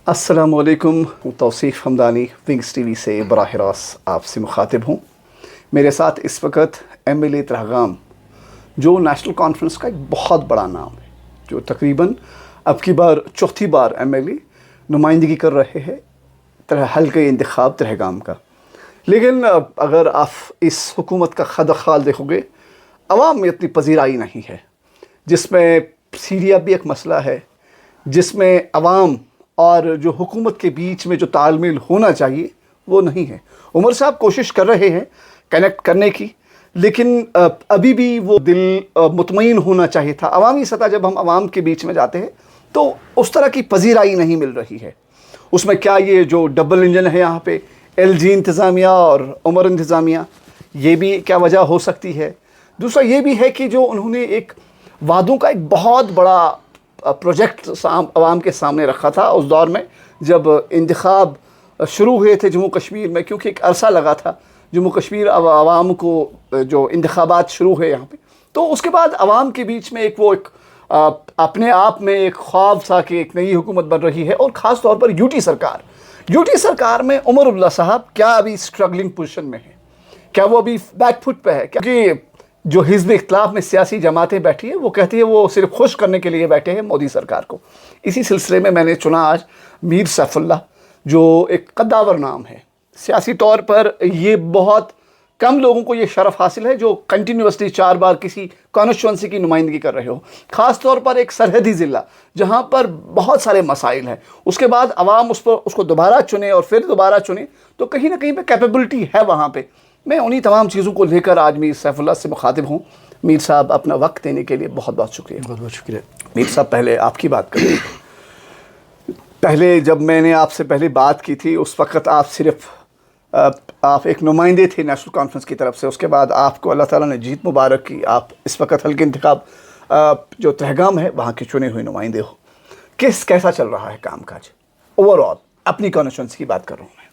अस्सलाम वालेकुम। Tauseef Hamdani wings TV से बराह रास्त आपसे मुखातिब हूँ। मेरे साथ इस वक्त MLA तहगाम, जो नेशनल कॉन्फ्रेंस का एक बहुत बड़ा नाम है, जो तकरीबन अब की बार चौथी बार MLA नुमाइंदगी कर रहे हैं हल्के इंतखाब तहगाम का। लेकिन अगर आप इस हुकूमत का खद-खाल देखोगे, अवाम में इतनी पजीराई नहीं है, जिसमें सीरिया भी एक मसला है, जिसमें अवाम और जो हुकूमत के बीच में जो तालमेल होना चाहिए वो नहीं है। उमर साहब कोशिश कर रहे हैं कनेक्ट करने की, लेकिन अभी भी वो दिल मुतमईन होना चाहिए था। अवामी सतह जब हम अवाम के बीच में जाते हैं तो उस तरह की पजीराई नहीं मिल रही है। उसमें क्या ये जो डबल इंजन है यहाँ पे, LG इंतज़ामिया और उमर इंतज़ामिया, ये भी क्या वजह हो सकती है। दूसरा ये भी है कि जो उन्होंने एक वादों का एक बहुत बड़ा प्रोजेक्ट अवाम के सामने रखा था उस दौर में जब इंतखाब शुरू हुए थे जम्मू कश्मीर में, क्योंकि एक अरसा लगा था जम्मू कश्मीर अवाम को जो इंतखाबात शुरू हुए यहाँ पे, तो उसके बाद अवाम के बीच में एक अपने आप में एक ख्वाब सा कि एक नई हुकूमत बन रही है। और ख़ास तौर पर यूटी सरकार में उमर अब्दुल्ला साहब क्या अभी स्ट्रगलिंग पोजीशन में है, क्या वो अभी बैक फुट पे है? क्योंकि जो हिज़्ब इख्तिलाफ में सियासी जमातें बैठी है वो कहती है वो सिर्फ खुश करने के लिए बैठे हैं मोदी सरकार को। इसी सिलसिले में मैंने चुना आज मीर सैफुल्लाह, जो एक कद्दावर नाम है सियासी तौर पर। ये बहुत कम लोगों को ये शरफ हासिल है जो कंटिन्यूसली 4 बार किसी कॉन्स्टिट्यूंसी की नुमाइंदगी कर रहे हो, ख़ास तौर पर एक सरहदी ज़िला जहाँ पर बहुत सारे मसाइल हैं। उसके बाद अवाम उसको दोबारा चुने और फिर दोबारा चुने, तो कहीं ना कहीं पे कैपेबिलिटी है वहाँ पे। मैं उन्हीं तमाम चीज़ों को लेकर आज मीर सैफुल्लाह से मुखातिब हूँ। मीर साहब, अपना वक्त देने के लिए बहुत बहुत शुक्रिया। बहुत बहुत शुक्रिया। मीर साहब, पहले आपकी बात करें। पहले जब मैंने आपसे पहले बात की थी उस वक़्त आप एक नुमाइंदे थे नेशनल कॉन्फ्रेंस की तरफ से। उसके बाद आपको अल्लाह ताला ने जीत मुबारक की, आप इस वक्त हल्के इंतखाब जो तहगाम है वहाँ के चुने हुए नुमाइंदे हो। कैसा चल रहा है कामकाज ओवरऑल? अपनी कॉन्स्टिट्यूंसी की बात कर रहा हूँ मैं।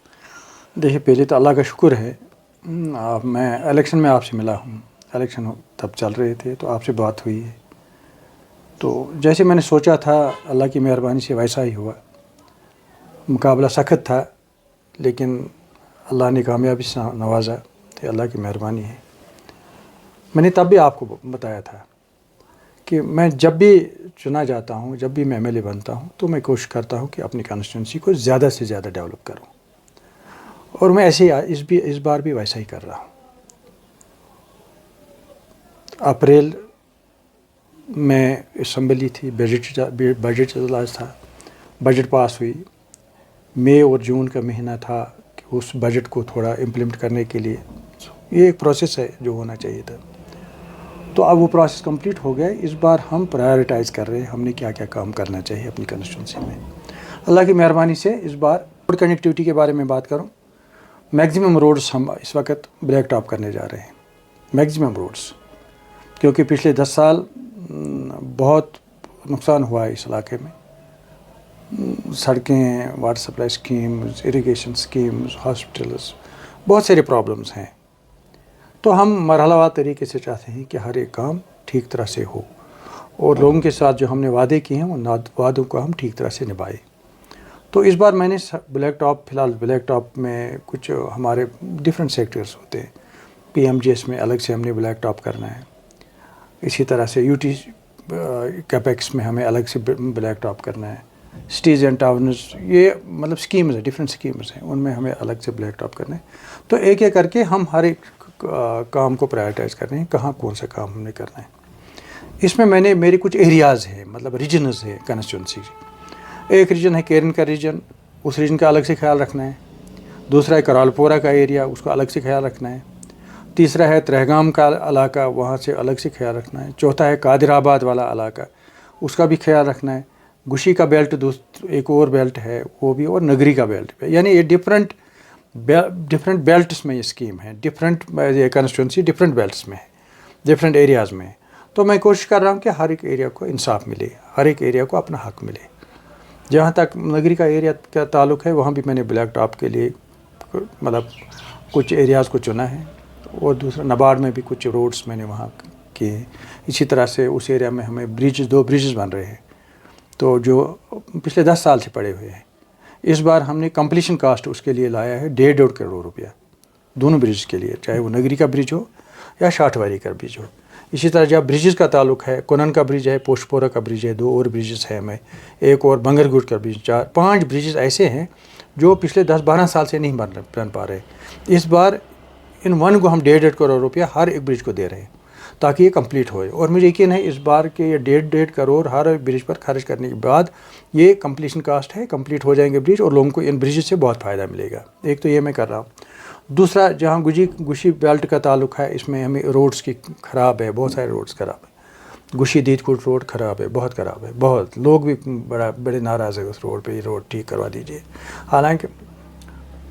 देखिए, पहले तो अल्लाह का शुक्र है, मैं इलेक्शन में आपसे मिला हूँ। इलेक्शन तब चल रहे थे तो आपसे बात हुई है, तो जैसे मैंने सोचा था अल्लाह की मेहरबानी से वैसा ही हुआ। मुकाबला सख्त था लेकिन अल्लाह ने कामयाबी से नवाजा, तो अल्लाह की मेहरबानी है। मैंने तब भी आपको बताया था कि मैं जब भी चुना जाता हूँ, जब भी मैं MLA बनता हूँ, तो मैं कोशिश करता हूँ कि अपनी कॉन्स्टिट्यूंसी को ज़्यादा से ज़्यादा डेवलप करूँ, और मैं ऐसे ही इस बार भी वैसा ही कर रहा हूँ। अप्रैल में असम्बली थी, बजट इजलास था, बजट पास हुई। मई और जून का महीना था कि उस बजट को थोड़ा इम्प्लीमेंट करने के लिए ये एक प्रोसेस है जो होना चाहिए था। तो अब वो प्रोसेस कंप्लीट हो गया। इस बार हम प्रायोरिटाइज़ कर रहे हैं हमने क्या क्या काम करना चाहिए अपनी कॉन्स्टिट्यूंसी में। अल्लाह की मेहरबानी से इस बार रोड कनेक्टिविटी के बारे में बात करूँ, मैक्सिमम रोड्स हम इस वक्त ब्लैक टॉप करने जा रहे हैं, मैक्सिमम रोड्स, क्योंकि पिछले 10 साल बहुत नुकसान हुआ है इस इलाके में। सड़कें, water supply schemes, irrigation schemes, hospitals, बहुत सारे प्रॉब्लम्स हैं। तो हम मरहलावार तरीके से चाहते हैं कि हर एक काम ठीक तरह से हो, और लोगों के साथ जो हमने वादे किए हैं वो वादों को हम ठीक तरह से निभाएं। तो इस बार मैंने ब्लैक टॉप, फ़िलहाल ब्लैक टॉप में कुछ हमारे डिफरेंट सेक्टर्स होते हैं। PMGS में अलग से हमने ब्लैक टॉप करना है, इसी तरह से UT कैपेक्स में हमें अलग से ब्लैक टॉप करना है। सिटीज़ एंड टाउन्स, ये मतलब स्कीम्स है, डिफरेंट स्कीम्स हैं, उनमें हमें अलग से ब्लैक टॉप करना है। तो एक एक करके हम हर एक काम को प्रायोरिटाइज़ कर रहे हैं, कहाँ कौन सा काम हमने करना है। इसमें मेरे कुछ एरियाज़ हैं, मतलब रीजन्स है कंस्टिट्यूंसी। एक रीजन है केरन का रीजन, उस रीजन का अलग से ख्याल रखना है। दूसरा है करालपोरा का एरिया, उसको अलग से ख्याल रखना है। तीसरा है तहगाम का इलाका, वहाँ से अलग से ख्याल रखना है। चौथा है कादिराबाद वाला इलाका, उसका भी ख्याल रखना है। गुशी का बेल्ट एक और बेल्ट है वो भी, और नगरी का बेल्ट है। यानी ये डिफरेंट बेल्ट्स में ये स्कीम है, डिफरेंट कंस्टिट्यूंसी डिफरेंट बेल्ट्स में है, डिफरेंट एरियाज़ में। तो मैं कोशिश कर रहा हूँ कि हर एक एरिया को इंसाफ मिले, हर एक एरिया को अपना हक मिले। जहाँ तक नगरी का एरिया का ताल्लुक़ है, वहाँ भी मैंने ब्लैक टॉप के लिए मतलब कुछ एरियाज़ को चुना है, और दूसरा नबार्ड में भी कुछ रोड्स मैंने वहाँ किए। इसी तरह से उस एरिया में हमें 2 ब्रिजेस बन रहे हैं, तो जो पिछले 10 साल से पड़े हुए हैं। इस बार हमने कंप्लीशन कास्ट उसके लिए लाया है 1.5 करोड़ रुपया, दोनों ब्रिज के लिए, चाहे वो नगरी का ब्रिज हो या शाटवारी का ब्रिज हो। इसी तरह जब ब्रिजेस का ताल्लुक है, कोनन का ब्रिज है, पोस्टपोरा का ब्रिज है, 2 और ब्रिजेस हैं हमें, एक और बंगरगुट का ब्रिज, 4-5 ब्रिजेस ऐसे हैं जो पिछले 10-12 साल से नहीं बन पा रहे। इस बार इन वन को हम 1.5 करोड़ रुपया हर एक ब्रिज को दे रहे हैं ताकि ये कंप्लीट होए। और मुझे यकीन है इस बार के ये 1.5 करोड़ हर ब्रिज पर खर्च करने के बाद ये कंप्लीशन कास्ट है, कंप्लीट हो जाएंगे ब्रिज और लोगों को इन ब्रिज से बहुत फ़ायदा मिलेगा। एक तो ये मैं कर रहा हूँ। दूसरा, जहाँ गुशी बेल्ट का ताल्लुक है, इसमें हमें रोड्स की ख़राब है, बहुत सारे रोड्स ख़राब है। गुशी दीदकोट रोड ख़राब है, बहुत ख़राब है, बहुत लोग भी बड़े नाराज़ है उस रोड पे, ये रोड ठीक करवा दीजिए। हालांकि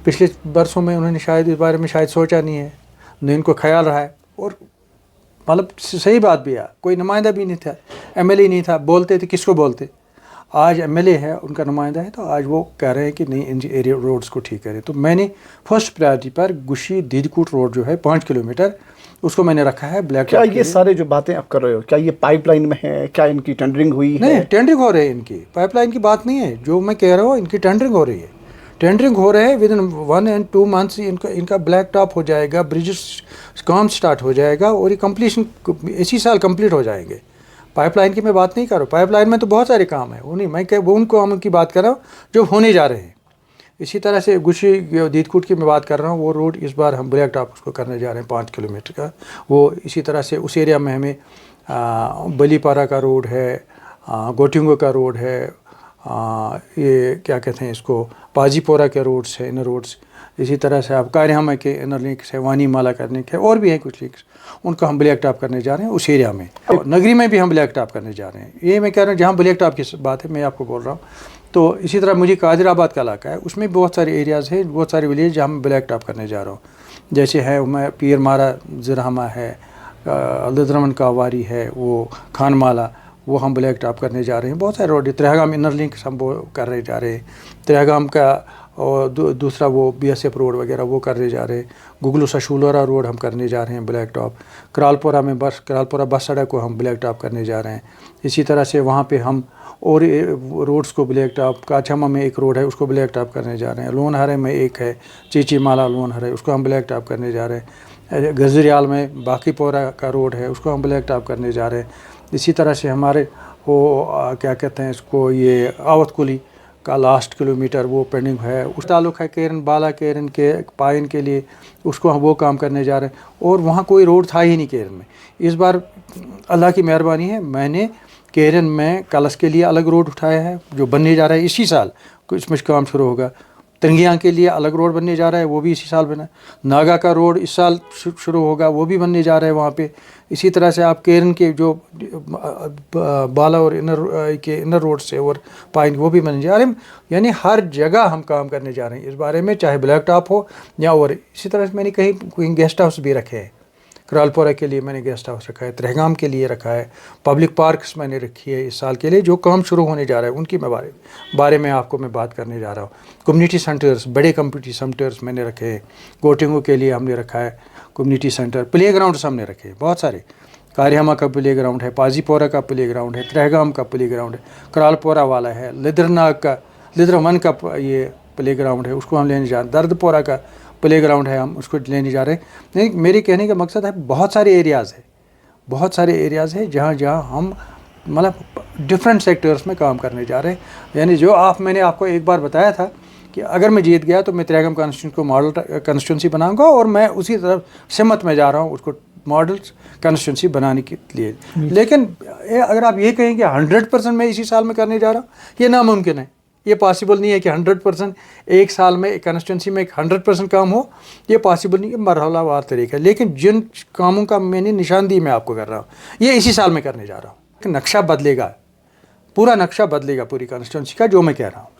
पिछले बरसों में उन्होंने शायद इस बारे में शायद सोचा नहीं है, न इनको ख्याल रहा है। और मतलब सही बात भी है, कोई नुमाइंदा भी नहीं था, एमएलए नहीं था, बोलते थे किसको बोलते। आज एमएलए है, उनका नुमाइंदा है, तो आज वो कह रहे हैं कि नहीं इन एरिया रोड्स को ठीक करें। तो मैंने फर्स्ट प्रायोरिटी पर गुशी दीदकोट रोड जो है 5 किलोमीटर, उसको मैंने रखा है ब्लैक। क्या ये सारे जो बातें आप कर रहे हो, क्या ये पाइपलाइन में है? क्या इनकी टेंडरिंग हुई है? नहीं, टेंडरिंग हो रही है इनकी, पाइपलाइन की बात नहीं है। जो मैं कह रहा हूँ इनकी टेंडरिंग हो रही है, टेंडरिंग हो रहे हैं। विद इन 1 and 2 months इनका ब्लैक टॉप हो जाएगा, ब्रिजेस काम स्टार्ट हो जाएगा और ये कंप्लीशन इसी साल कंप्लीट हो जाएंगे। पाइपलाइन की मैं बात नहीं कर रहा हूँ, पाइपलाइन में तो बहुत सारे काम है, उन्हीं मैं वो उनको हम की बात कर रहा हूँ जो होने जा रहे हैं। इसी तरह से गुशी दीदकोट की मैं बात कर रहा हूँ, वो रोड इस बार हम ब्लैक टॉप उसको करने जा रहे हैं 5 किलोमीटर का। वो इसी तरह से उस एरिया में हमें बलीपारा का रोड है, गोटिंगो का रोड है, ये क्या कहते हैं इसको, पाजीपोरा के रोड्स है, इनर रोड्स। इसी तरह से आप कारियामा के इनर लिंक्स है, वानी माला करने के और भी हैं कुछ लिंक्स, उनको हम ब्लैक टॉप करने जा रहे हैं उस एरिया में। और नगरी में भी हम ब्लैक टॉप करने जा रहे हैं। ये मैं कह रहा हूँ जहाँ ब्लैक टॉप की बात है मैं आपको बोल रहा हूँ। तो इसी तरह मुझे कादिराबाद का इलाका है, उसमें बहुत सारे एरियाज़ हैं, बहुत सारे विलेज जहाँ मैं ब्लैक टॉप करने जा रहा हूँ। जैसे है मैं पीर मारा ज़रहमा है, लदरमन का वारी है, वो खानमाला, वो हम ब्लैक टॉप करने जा रहे हैं। बहुत सारे रोड, त्रेहगाम इनर लिंक हम वो करने जा रहे हैं, त्रेहगाम का और दूसरा वो बीएसएफ रोड वगैरह वो करने जा रहे हैं। गुगलू सशूलरा रोड हम करने जा रहे हैं ब्लैक टॉप। करालपुरा बस सड़क को हम ब्लैक टॉप करने जा रहे हैं। इसी तरह से वहाँ पे हम और रोड्स को ब्लैक टॉप, काछामा में एक रोड है उसको ब्लैक टॉप करने जा रहे हैं। लोन हरे में एक है, चीची माला लोन हरे, उसको हम ब्लैक टॉप करने जा रहे हैं। गजरियाल में बाकीपोरा का रोड है, उसको हम ब्लैक टॉप करने जा रहे हैं। इसी तरह से हमारे वो क्या कहते हैं इसको, ये आवतकुली का लास्ट किलोमीटर वो पेंडिंग है। उस ताल्लुक है केरन बाला केरन के पाइन के लिए, उसको हम वो काम करने जा रहे हैं। और वहाँ कोई रोड था ही नहीं केरन में। इस बार अल्लाह की मेहरबानी है, मैंने केरन में कलश के लिए अलग रोड उठाया है जो बनने जा रहा है इसी साल, इसमें काम शुरू होगा। तिरंगिया के लिए अलग रोड बनने जा रहा है, वो भी इसी साल बना। नागा का रोड इस साल शुरू होगा, वो भी बनने जा रहा है वहाँ पे। इसी तरह से आप केरन के जो बाला और इनर रोड से और पाइन वो भी बनने जा रहे हैं। यानी हर जगह हम काम करने जा रहे हैं इस बारे में, चाहे ब्लैक टॉप हो या और। इसी तरह से मैंने कहीं गेस्ट हाउस भी रखे हैं। करालपुरा के लिए मैंने गेस्ट हाउस रखा है, त्रेहगाम के लिए रखा है, पब्लिक पार्क्स मैंने रखी है इस साल के लिए जो काम शुरू होने जा रहा है उनकी मैं बारे में आपको मैं बात करने जा रहा हूँ। कम्युनिटी सेंटर्स, बड़े कम्युनिटी सेंटर्स मैंने रखे हैं। गोटिंगो के लिए हमने रखा है कम्युनिटी सेंटर। प्ले ग्राउंड्स हमने रखे हैं बहुत सारे। कारियामा का प्ले ग्राउंड है, पाजीपोरा का प्ले ग्राउंड है, त्रेहगाम का प्ले ग्राउंड है, करालपुरा वाला है, लिद्रमन का ये प्ले ग्राउंड है, उसको हम लेने जा रहे हैं। दर्दपोरा का प्ले ग्राउंड है, हम उसको लेने जा रहे हैं। नहीं, मेरे कहने का मकसद है बहुत सारे एरियाज़ है, बहुत सारे एरियाज़ है जहाँ हम मतलब डिफरेंट सेक्टर्स में काम करने जा रहे हैं। यानी जो मैंने आपको एक बार बताया था कि अगर मैं जीत गया तो मैं त्रेहगाम कॉन्स्टिट्यूंसी को मॉडल कॉन्स्टिट्यूंसी बनाऊंगा, और मैं उसी तरफ सिमत में जा रहा हूँ उसको मॉडल कॉन्स्टिट्यूंसी बनाने के लिए। लेकिन अगर आप ये कहें कि 100% मैं इसी साल में करने जा रहा हूँ, ये नामुमकिन है। ये पॉसिबल नहीं है कि 100% एक साल में एक कॉन्स्टिट्यूंसी में 100% काम हो, ये पॉसिबल नहीं है, मरहलावार तरीका है। लेकिन जिन कामों का मैंने निशानदेही मैं आपको कर रहा हूँ, ये इसी साल में करने जा रहा हूँ। नक्शा बदलेगा, पूरा नक्शा बदलेगा पूरी कॉन्स्टिट्यूंसी का, जो मैं कह रहा हूँ।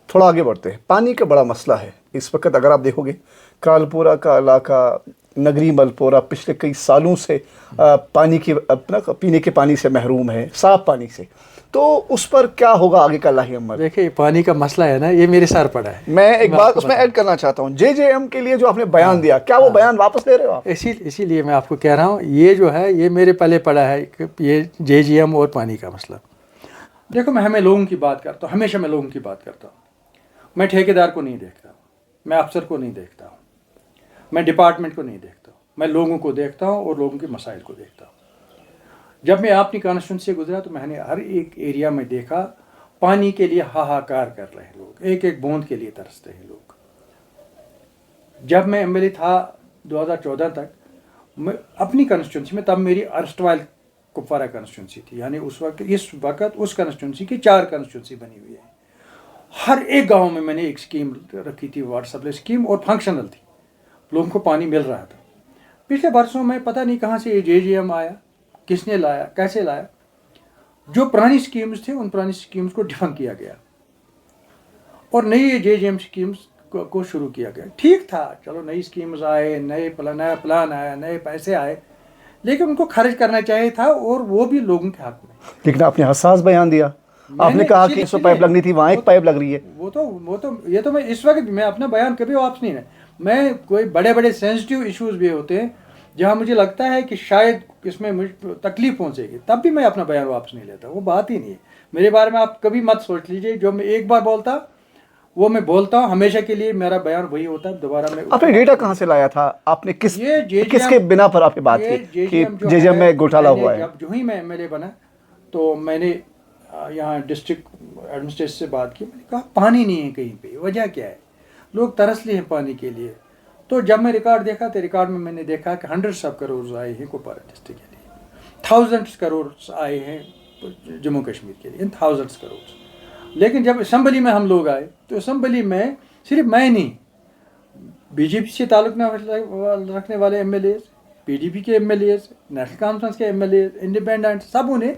थोड़ा आगे बढ़ते हैं। पानी का बड़ा मसला है इस वक्त। अगर आप देखोगे करालपुरा का इलाका, नगरी मलपुरा पिछले कई सालों से पानी की अपना पीने के पानी से महरूम है, साफ पानी से। तो उस पर क्या होगा आगे का अल्लाह अमर। देखिए, पानी का मसला है ना, ये मेरे सर पड़ा है। मैं एक बात उसमें ऐड करना चाहता हूँ, जेजेएम के लिए जो आपने बयान दिया, क्या वो बयान वापस ले रहे हो आप? इसीलिए मैं आपको कह रहा हूँ, ये जो है ये मेरे पहले पड़ा है, ये जेजेएम और पानी का मसला। देखो, मैं लोगों की बात करता हूँ, हमेशा मैं लोगों की बात करता हूँ। मैं ठेकेदार को नहीं देखता हूँ, मैं अफसर को नहीं देखता हूँ, मैं डिपार्टमेंट को नहीं देखता हूँ, मैं लोगों को देखता हूँ और लोगों के मसाइल को देखता हूँ। जब मैं अपनी कॉन्स्टिट्यूंसी से गुजरा तो मैंने हर एक एरिया में देखा पानी के लिए हाहाकार कर रहे हैं लोग, एक एक बूंद के लिए तरसते हैं लोग। जब मैं एमएलए था 2014 तक, मैं अपनी कॉन्स्टिट्यूंसी में, तब मेरी अर्स्टवाइल कुपवारा कॉन्स्टिट्यूंसी थी, यानी उस वक्त इस वक्त उस कॉन्स्टिट्यूंसी की 4 कॉन्स्टिट्यूंसी बनी हुई है। हर एक गांव में मैंने एक स्कीम रखी थी, वाटर सप्लाई स्कीम, और फंक्शनल थी, लोगों को पानी मिल रहा था। पिछले वर्षों में पता नहीं कहाँ से ये JJM आया, किसने लाया, कैसे लाया, जो पुरानी स्कीम्स थे उन पुरानी स्कीम्स को डिफंक किया गया और नई JJM स्कीम्स को शुरू किया गया। ठीक था, चलो नई स्कीम्स आए, नया प्लान आया, नए पैसे आए, लेकिन उनको खर्च करना चाहिए था, और वो भी लोगों के हक में। लेकिन आपने हसास बयान दिया, आपने कहा कि 100 पाइप लगनी थी, वहाँ एक पाइप लग रही है। वो तो ये तो मैं इस वक्त मैं अपना बयान कभी वापस नहीं है। मैं कोई बड़े बड़े सेंसिटिव इश्यूज भी होते हैं जहाँ मुझे लगता है कि शायद इसमें मुझे तकलीफ पहुँचेगी, तब भी मैं अपना बयान वापस नहीं लेता। वो बात ही नहीं है मेरे बारे में। आप कभी मत सोच लीजिए, जो मैं एक बार बोलता वो मैं बोलता हूँ, हमेशा के लिए मेरा बयान वही होता है। दोबारा मैं आपने डेटा कहाँ से लाया था? आपने किसके बिना पर आपकी बात की कि JJM में घोटाला हुआ है? जो ही मैं एमएलए बना तो मैंने यहाँ डिस्ट्रिक्ट एडमिनिस्ट्रेशन से बात की। मैंने कहा पानी नहीं है कहीं पे, वजह क्या है, लोग तरस लिए हैं पानी के लिए। तो जब मैं रिकॉर्ड देखा तो रिकॉर्ड में मैंने देखा कि 100 करोड़ आए हैं कुपवारा डिस्ट्रिक्ट के लिए, 1000 करोड़ आए हैं जम्मू कश्मीर के लिए, इन 1000 करोड़। लेकिन जब असम्बली में हम लोग आए तो असम्बली में सिर्फ मैं नहीं, BJP से ताल्लुक रखने वाले MLAs, PDP के MLAs, नेशनल कॉन्फ्रेंस के MLAs, इंडिपेंडेंट, सब उन्हें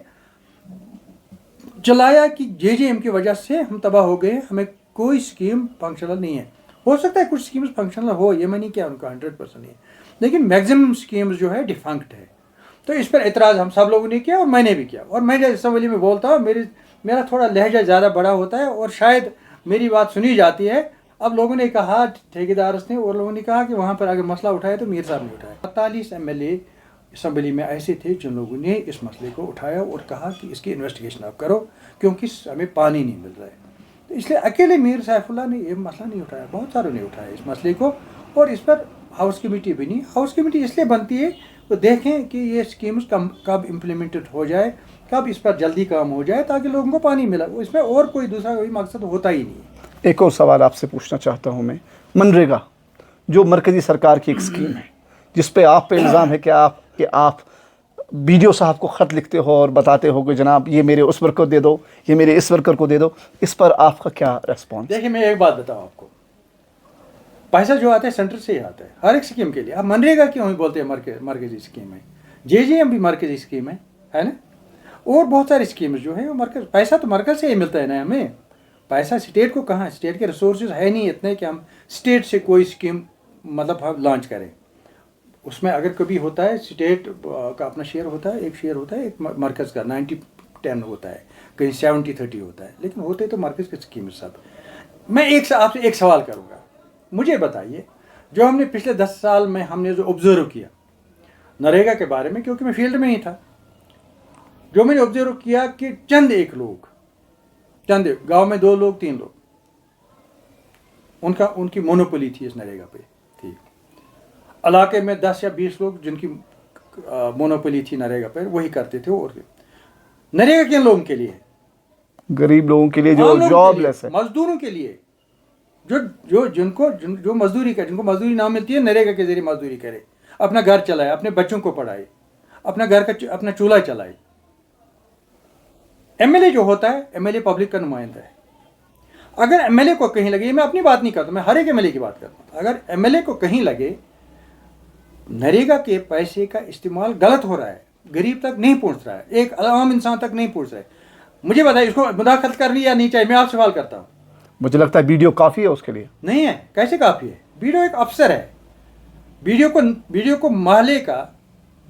चलाया कि JJM की वजह से हम तबाह हो गए, हमें कोई स्कीम फंक्शनल नहीं है। हो सकता है कुछ स्कीम्स फंक्शनल हो, ये मैं नहीं किया उनका 100% नहीं है, लेकिन मैक्सिमम स्कीम्स जो है डिफंक्ट है। तो इस पर एतराज़ हम सब लोगों ने किया और मैंने भी किया। और मैं जब असम्बली में बोलता हूँ मेरा थोड़ा लहजा ज़्यादा बड़ा होता है और शायद मेरी बात सुनी जाती है। अब लोगों ने कहा, ठेकेदार ने और लोगों ने कहा कि वहाँ पर अगर मसला उठाया तो मीर साहब ने उठाया। 47 MLA असम्बली में ऐसे थे जिन लोगों ने इस मसले को उठाया और कहा कि इसकी इन्वेस्टिगेशन आप करो क्योंकि हमें पानी नहीं मिल रहा है। तो इसलिए अकेले मीर सैफुल्लाह ने ये मसला नहीं उठाया, बहुत सारों ने उठाया इस मसले को, और इस पर हाउस कमेटी बनी। हाउस कमेटी इसलिए बनती है तो देखें कि ये स्कीम्स कब इम्प्लीमेंटेड हो जाए, कब इस पर जल्दी काम हो जाए ताकि लोगों को पानी मिला। इसमें और कोई दूसरा कोई मकसद होता ही नहीं है। एक और सवाल आपसे पूछना चाहता हूँ मैं, मनरेगा जो मरकज़ी सरकार की एक स्कीम है जिस पे आप पे इल्ज़ाम है कि आप BDO साहब को ख़त लिखते हो और बताते हो कि जनाब ये मेरे उस वर्कर को दे दो, ये मेरे इस वर्कर को दे दो, इस पर आपका क्या रेस्पॉन्स? देखिए मैं एक बात बताऊँ आपको, पैसा जो आता है सेंटर से ही आता है हर एक स्कीम के लिए। अब मनरेगा क्यों ही बोलते हैं मरकज़ी स्कीम है, JJM भी मरकज़ी स्कीम है ना, और बहुत सारी स्कीम्स जो है वो मरकज़, पैसा तो मरकज़ से ही मिलता है ना हमें। पैसा स्टेट को कहाँ, स्टेट के रिसोर्सेज है नहीं इतने कि हम स्टेट से कोई स्कीम मतलब हम लॉन्च करें। उसमें अगर कभी होता है स्टेट का अपना शेयर होता है, एक शेयर होता है, एक मरकज़ का 90-10 होता है, कहीं 70-30 होता है, लेकिन होते तो मरकज़ की स्कीम सब। मैं आपसे एक सवाल करूँगा, मुझे बताइए जो हमने पिछले 10 साल में हमने जो ऑब्जर्व किया नरेगा के बारे में, क्योंकि मैं फील्ड में ही था, जो मैंने ऑब्जर्व किया कि चंद गांव में 2 लोग 3 लोग उनकी मोनोपोली थी इस नरेगा पे थी। इलाके में 10 या 20 लोग जिनकी मोनोपोली थी नरेगा पर, वही करते थे। और नरेगा किन लोगों के लिए? गरीब लोगों के लिए जो जॉबलेस है, मजदूरों के लिए, जो मजदूरी करे, जिनको मजदूरी ना मिलती है, नरेगा के जरिए मजदूरी करे, अपना घर चलाए, अपने बच्चों को पढ़ाए, अपना घर का अपना चूल्हा चलाए। MLA जो होता है, MLA पब्लिक का नुमाइंदा है। अगर MLA को कहीं लगे, मैं अपनी बात नहीं करता, मैं हर एक MLA की बात करता हूँ, अगर MLA को कहीं लगे नरेगा के पैसे का इस्तेमाल गलत हो रहा है, गरीब तक नहीं पहुँच रहा है, एक आम इंसान तक नहीं पहुँच रहा है, मुझे बताइए इसको मुदाखलत करनी या नहीं चाहिए? मैं आपसे सवाल करता हूँ। मुझे लगता है BDO काफ़ी है उसके लिए। नहीं है, कैसे काफ़ी है? BDO एक अफसर है, BDO को महल्ले का,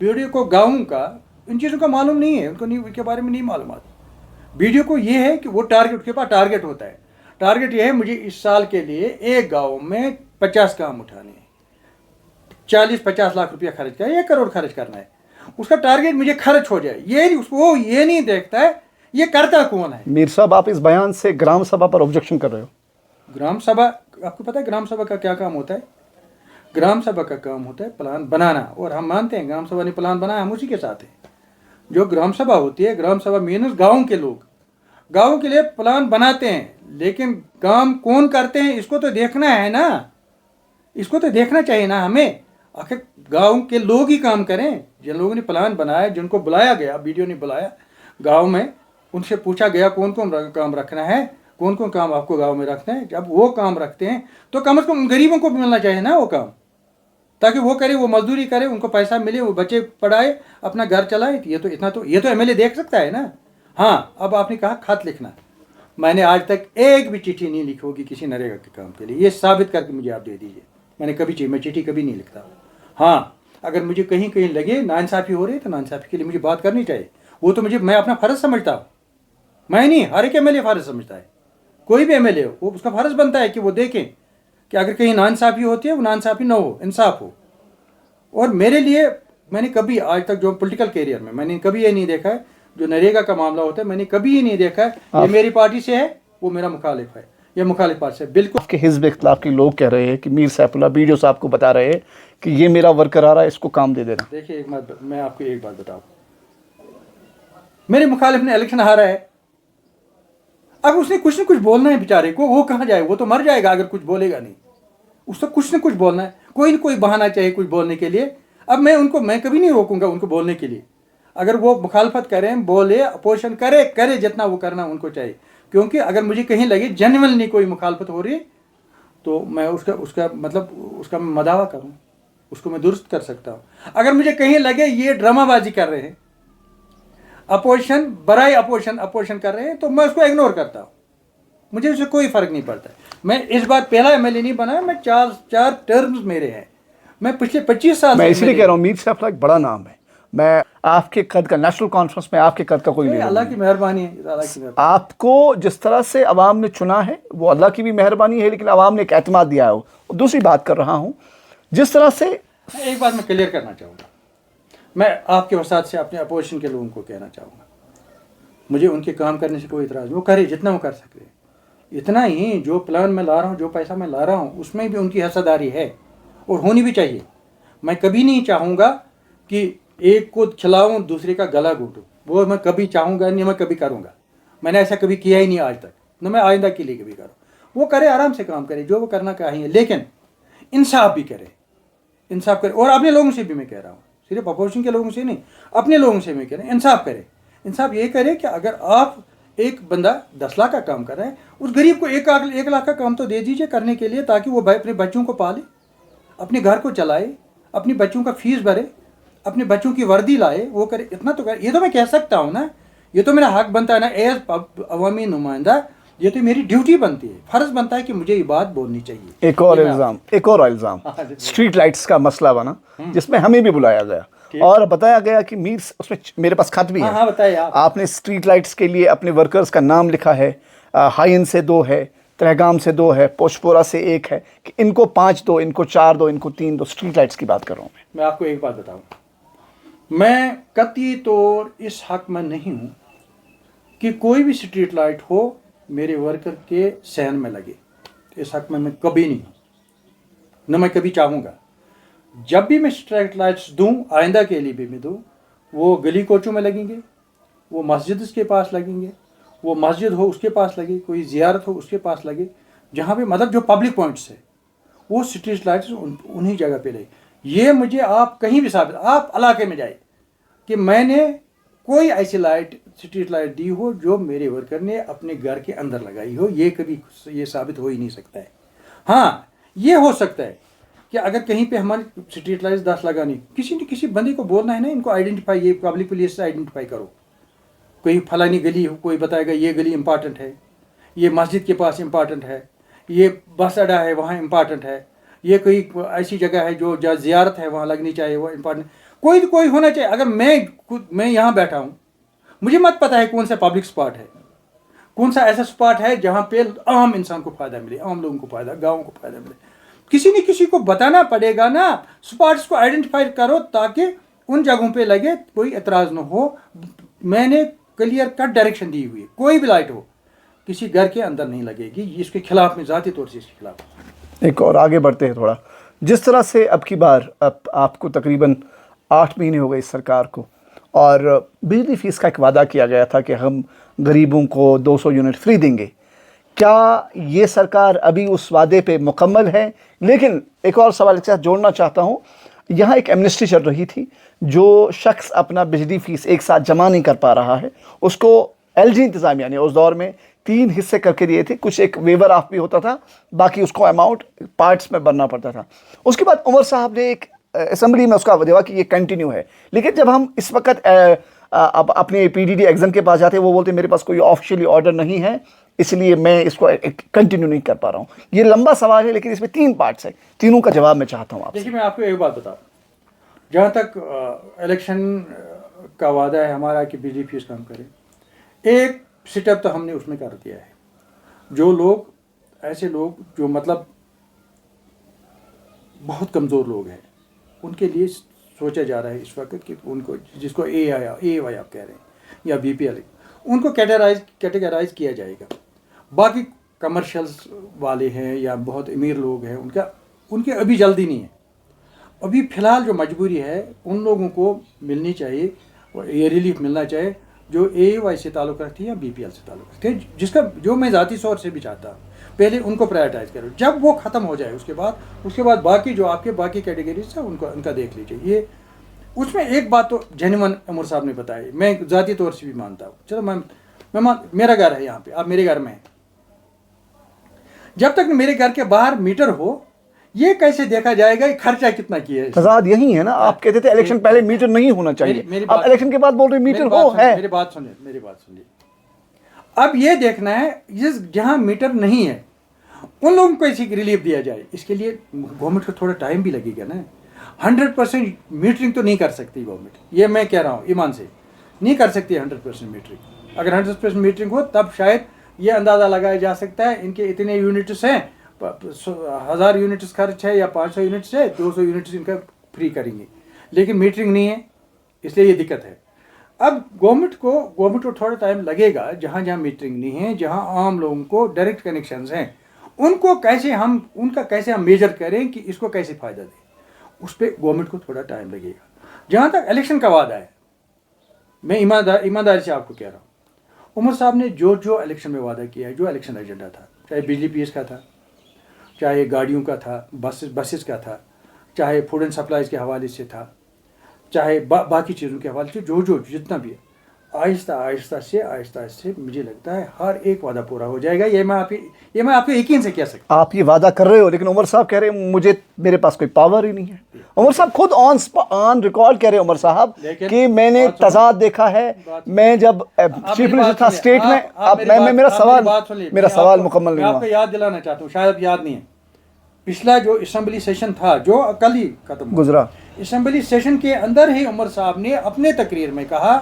BDO को गाँव का इन चीज़ों का मालूम नहीं है, उनको नहीं, उनके बारे में नहीं मालूम। BDO को ये है कि वो टारगेट, उसके पास टारगेट होता है, टारगेट ये है मुझे इस साल के लिए एक गाँव में 50 काम उठाने हैं, 40-50 लाख रुपया खर्च करना है, 1 करोड़ खर्च करना है, उसका टारगेट मुझे खर्च हो जाए, वो ये नहीं देखता है ये करता कौन है। मीर साहब, आप इस बयान से ग्राम सभा पर ऑब्जेक्शन कर रहे हो? ग्राम सभा, आपको पता है ग्राम सभा का क्या काम होता है? ग्राम सभा का काम होता है प्लान बनाना, और हम मानते हैं ग्राम सभा ने प्लान बनाया, हम उसी के साथ हैं। जो ग्राम सभा होती है, ग्राम सभा मीन्स गाँव के लोग गाँव के लिए प्लान बनाते हैं, लेकिन काम कौन करते हैं इसको तो देखना है ना, इसको तो देखना चाहिए ना हमें। आखिर गांव के लोग ही काम करें। जिन लोगों ने प्लान बनाया, जिनको बुलाया गया, वीडियो ने बुलाया गांव में, उनसे पूछा गया कौन कौन काम रखना है, कौन कौन काम आपको गांव में रखना है। जब वो काम रखते हैं तो कम से कम गरीबों को भी मिलना चाहिए ना वो काम, ताकि वो करे, वो मजदूरी करे, उनको पैसा मिले, वो बच्चे पढ़ाए, अपना घर चलाए। ये तो एमएलए देख सकता है ना। हाँ, अब आपने कहा खत लिखना, मैंने आज तक एक भी चिट्ठी नहीं लिखी होगी किसी नरेगा के काम के लिए, ये साबित करके मुझे आप दे दीजिए। मैं चिट्ठी कभी नहीं लिखता। हाँ, अगर मुझे कहीं कहीं लगे नाइंसाफ़ी हो रही है तो नाइंसाफ़ी के लिए मुझे बात करनी चाहिए। वो तो मैं अपना फ़र्ज़ समझता हूँ, मैं नहीं, हर एक एमएलए फ़र्ज़ समझता है। कोई भी एमएलए हो, वो उसका फ़र्ज़ बनता है कि वो देखें कि अगर कहीं नाइंसाफ़ी होती है वो नाइंसाफ़ी ना हो, इंसाफ हो। और मेरे लिए, मैंने कभी आज तक जो पॉलिटिकल कैरियर में मैंने कभी ये नहीं देखा है, जो नरेगा का मामला होता है मैंने कभी ये नहीं देखा है ये मेरी पार्टी से है, वो मेरा मुखालिफ है, ये मुखालिफ पार्टी से। बिल्कुल आपके हिज़्ब इख्तिलाफ के लोग कह रहे हैं कि मीर सैफुल्लाह वीडियो से आपको बता रहे हैं कि ये मेरा वर्कर आ रहा है, इसको काम दे देना। देखिए, मैं आपको एक बात बताऊँ, मेरे मुखालिफ ने इलेक्शन हारा है, अब उसने कुछ न कुछ बोलना है बेचारे को, वो कहाँ जाए, वो तो मर जाएगा अगर कुछ बोलेगा नहीं। उसको कुछ न कुछ बोलना है, कोई न कोई बहाना चाहिए कुछ बोलने के लिए। अब मैं कभी नहीं रोकूंगा उनको बोलने के लिए। अगर वो मुखालफत करें, बोले, अपोजिशन करे जितना वो करना उनको चाहिए, क्योंकि अगर मुझे कहीं लगे जेन्युइनली कोई मुखालफत हो रही है तो मैं उसका मदावा करूँ, उसको मैं दुरुस्त कर सकता हूँ। अगर मुझे कहीं लगे ये ड्रामाबाजी कर रहे हैं, अपोजिशन बराए अपोजिशन कर रहे हैं, तो मैं उसको इग्नोर करता हूँ, मुझे उससे कोई फ़र्क नहीं पड़ता। मैं इस बार पहला एमएलए नहीं बना, मैं चार टर्म्स मेरे हैं, मैं पिछले 25 साल मैं इसलिए कह रहा हूँ मीर सैफुल्लाह एक बड़ा नाम है, मैं आपके कद का, नेशनल कॉन्फ्रेंस में आपके कद का कोई नहीं। अल्लाह की मेहरबानी है, अल्लाह की मेहरबानी। आपको जिस तरह से अवाम ने चुना है वो अल्लाह की भी मेहरबानी है, लेकिन अवाम ने एक एतमाद दिया है। और दूसरी बात कर रहा हूँ, जिस तरह से एक बात मैं क्लियर करना चाहूँगा, मैं आपके वसात से अपने अपोजिशन के लोगों को कहना चाहूँगा, मुझे उनके काम करने से कोई इतराज़, वो करे जितना वो कर सकते हैं। इतना ही, जो प्लान मैं ला रहा हूँ, जो पैसा मैं ला रहा हूँ, उसमें भी उनकी हिस्सेदारी है और होनी भी चाहिए। मैं कभी नहीं चाहूँगा कि एक को खिलाऊँ दूसरे का गला घोटूँ, वो मैं कभी चाहूँगा नहीं, मैं कभी करूँगा। मैंने ऐसा कभी किया ही नहीं आज तक, न मैं आइंदा के लिए कभी करूँ। वो करे, आराम से काम करे, जो वो करना चाहिए, लेकिन इंसाफ भी करे, इंसाफ करे। और अपने लोगों से भी मैं कह रहा हूँ, सिर्फ अपोजिशन के लोगों से नहीं, अपने लोगों से मैं कह रहा हूँ, इंसाफ करे। इंसाफ ये करे कि अगर आप एक बंदा 10 लाख का काम कर रहा है, उस गरीब को 1 लाख का काम तो दे दीजिए करने के लिए, ताकि वो अपने बच्चों को पाले, अपने घर को चलाए, अपनी बच्चों का फीस भरे, अपने बच्चों की वर्दी लाए, वो करे, इतना तो करे। ये तो मैं कह सकता हूँ ना, ये तो मेरा हक बनता है ना, एज अवामी नुमाइंदा, ये तो मेरी ड्यूटी बनती है, फ़र्ज़ बनता है कि मुझे ये बात बोलनी चाहिए। एक और इल्ज़ाम स्ट्रीट लाइट्स का मसला बना, जिसमें हमें भी बुलाया गया और बताया गया कि मीर, उसमें मेरे पास खत भी है। हाँ, बताइए आप। आपने स्ट्रीट लाइट्स के लिए अपने वर्कर्स का नाम लिखा है, हाइन से 2 है, त्रेगाम से 2 है, पोशपोरा से 1 है, कि इनको 5 दो, इनको 4 दो, इनको 3 दो। स्ट्रीट लाइट्स की बात कर रहा हूँ मैं आपको एक बात बताऊँ, मैं कतई तौर इस हक में नहीं हूँ कि कोई भी स्ट्रीट लाइट हो मेरे वर्कर के सहन में लगे, इस हक में मैं कभी नहीं हूँ, न मैं कभी चाहूँगा। जब भी मैं स्ट्रीट लाइट्स दूँ, आइंदा के लिए भी मैं दूँ, वो गली कोचों में लगेंगे, वो मस्जिद के पास लगेंगे, वो मस्जिद हो उसके पास लगे, कोई ज़ियारत हो उसके पास लगे, जहाँ पे मतलब जो पब्लिक पॉइंट्स है वो स्ट्रीट लाइट्स उन्हीं जगह पे लगे। ये मुझे आप कहीं भी साबित, आप इलाके में जाए कि मैंने कोई ऐसी स्ट्रीट लाइट दी हो जो मेरे वर्कर ने अपने घर के अंदर लगाई हो, ये कभी ये साबित हो ही नहीं सकता है। हाँ, ये हो सकता है कि अगर कहीं पे हमारी स्ट्रीट लाइट्स 10 लगानी, किसी न किसी बंदे को बोलना है ना, इनको आइडेंटिफाई, ये पब्लिक प्लेस से आइडेंटिफाई करो, कोई फलानी गली हो, कोई बताएगा ये गली इंपॉर्टेंट है, ये मस्जिद के पास इंपॉर्टेंट है, ये बस अड्डा है वहाँ इंपॉर्टेंट है, ये कोई ऐसी जगह है जो जहाँ ज़ियारत है वहाँ लगनी चाहिए, वो इंपॉर्टेंट, कोई होना चाहिए। अगर मैं यहाँ बैठा हूँ, मुझे मत पता है कौन सा पब्लिक स्पॉट है, कौन सा ऐसा स्पॉट है जहाँ पे आम इंसान को फ़ायदा मिले, आम लोगों को फ़ायदा, गाँव को फ़ायदा मिले, किसी न किसी को बताना पड़ेगा ना। स्पॉट्स को आइडेंटिफाई करो ताकि उन जगहों पे लगे, कोई एतराज़ न हो। मैंने क्लियर कट डायरेक्शन दी हुई है, कोई भी लाइट हो کسی گھر کے اندر نہیں لگے گی. اس کے خلاف میں ذاتی طور سے اس کے خلاف. ایک اور آگے بڑھتے ہیں تھوڑا. جس طرح سے اب کی بار آپ کو تقریباً 8 مہینے ہو گئے اس سرکار کو، اور بجلی فیس کا ایک وعدہ کیا گیا تھا کہ ہم غریبوں کو 200 یونٹ فری دیں گے. کیا یہ سرکار ابھی اس وعدے پہ مکمل ہے؟ لیکن ایک اور سوال کے ساتھ جوڑنا چاہتا ہوں. یہاں ایک ایمنسٹی چل رہی تھی. جو شخص اپنا بجلی فیس ایک ساتھ جمع نہیں کر پا رہا ہے اس کو ایل جی انتظامیہ نے اس دور میں 3 حصے کر کے دیے تھے. کچھ ایک ویور آف بھی ہوتا تھا، باقی اس کو اماؤنٹ پارٹس میں بھرنا پڑتا تھا. اس کے بعد عمر صاحب نے ایک اسمبلی میں اس کا دیوا کہ یہ کنٹینیو ہے. لیکن جب ہم اس وقت اب اپنے پی ڈی ڈی ایگزم کے پاس جاتے ہیں، وہ بولتے ہیں میرے پاس کوئی آفیشیلی آرڈر نہیں ہے، اس لیے میں اس کو کنٹینیو نہیں کر پا رہا ہوں. یہ لمبا سوال ہے لیکن اس میں 3 پارٹس ہیں، تینوں کا جواب میں چاہتا ہوں آپ سے. دیکھیے میں آپ کو ایک بات بتاؤں. جہاں تک الیکشن کا وعدہ ہے ہمارا کہ بجلی فیس کم کرے، ایک سٹیپ تو ہم نے اس میں کر دیا ہے. جو لوگ ایسے لوگ جو مطلب بہت کمزور لوگ ہیں ان کے لیے سوچا جا رہا ہے اس وقت کہ ان کو جس کو اے وائی آپ کہہ رہے ہیں یا بی پی ایل، ان کو کیٹیگرائز کیا جائے گا. باقی کمرشلز والے ہیں یا بہت امیر لوگ ہیں ان کے ابھی جلدی نہیں ہے. ابھی فی الحال جو مجبوری ہے ان لوگوں کو ملنی چاہیے، یہ ریلیف ملنا چاہیے جو اے وائی سے تعلق رکھتے ہیں یا بی پی ایل سے تعلق رکھتے ہیں، جس کا جو میں ذاتی طور سے بھی چاہتا ہوں. پہلے ان کو پرائرٹائز کرو، جب وہ ختم ہو جائے اس کے بعد باقی جو آپ کے باقی کیٹیگریز ہیں ان کا دیکھ لیجیے. یہ اس میں ایک بات تو جینون عمر صاحب نے بتائی، میں ذاتی طور سے بھی مانتا ہوں. چلو میں میرا گھر ہے یہاں پہ، آپ میرے گھر میں ہیں، جب تک میرے گھر کے باہر میٹر ہو یہ کیسے دیکھا جائے گا کہ خرچہ کتنا کیا ہے. تضاد یہی ہے نا، آپ کہتے تھے الیکشن پہلے میٹر نہیں ہونا چاہیے، اب الیکشن کے بعد بول رہے میٹر ہو ہے. میری بات سنیے. اب یہ دیکھنا ہے جہاں میٹر نہیں ہے ان لوگوں کو ایسی ریلیف دیا جائے. اس کے لیے گورنمنٹ کو تھوڑا ٹائم بھی لگے گا نا. 100% میٹرنگ تو نہیں کر سکتی گورنمنٹ، یہ میں کہہ رہا ہوں ایمان سے نہیں کر سکتی 100% میٹرنگ. اگر 100% میٹرنگ ہو تب شاید یہ اندازہ لگایا جا سکتا ہے ان کے اتنے یونٹس ہیں، 1000 یونٹس خرچ ہے یا 500 یونٹس ہے، 200 یونٹس ان کا فری کریں گے. لیکن میٹرنگ نہیں ہے اس لیے یہ دقت ہے. اب گورنمنٹ کو تھوڑا ٹائم لگے گا. جہاں میٹرنگ نہیں ہے، جہاں عام لوگوں کو ڈائریکٹ کنیکشنز ہیں، ان کا کیسے ہم میجر کریں کہ اس کو کیسے فائدہ دیں، اس پہ گورنمنٹ کو تھوڑا ٹائم لگے گا. جہاں تک الیکشن کا وعدہ ہے، میں ایمانداری سے آپ کو کہہ رہا ہوں، عمر صاحب نے جو الیکشن میں وعدہ کیا ہے، جو الیکشن ایجنڈا تھا، چاہے بجلی پیس کا تھا، چاہے گاڑیوں کا تھا، بسز کا تھا، چاہے فوڈ اینڈ سپلائز کے حوالے سے تھا، چاہے باقی چیزوں کے حوالے سے جو جتنا بھی ہے، آہستہ سے مجھے لگتا ہے ہر ایک وعدہ پورا ہو جائے گا. یہ میں آپ کو یقین سے کہہ سکتا ہوں. آپ یہ وعدہ کر رہے ہو لیکن عمر صاحب کہہ رہے ہیں میرے پاس کوئی پاور ہی نہیں ہے. عمر صاحب خود آن ریکارڈ کہہ رہے ہیں عمر صاحب کہ میں نے تضاد دیکھا ہے. میں جب چیف منسٹر تھا اسٹیٹ میں، اب میں میرا سوال مکمل نہیں ہوا. آپ کو یاد دلانا چاہتا ہوں، شاید یاد نہیں ہے. پچھلا جو اسمبلی سیشن تھا جو کل ہی ختم گزرا، اسمبلی سیشن کے اندر ہی عمر صاحب نے اپنے تقریر میں کہا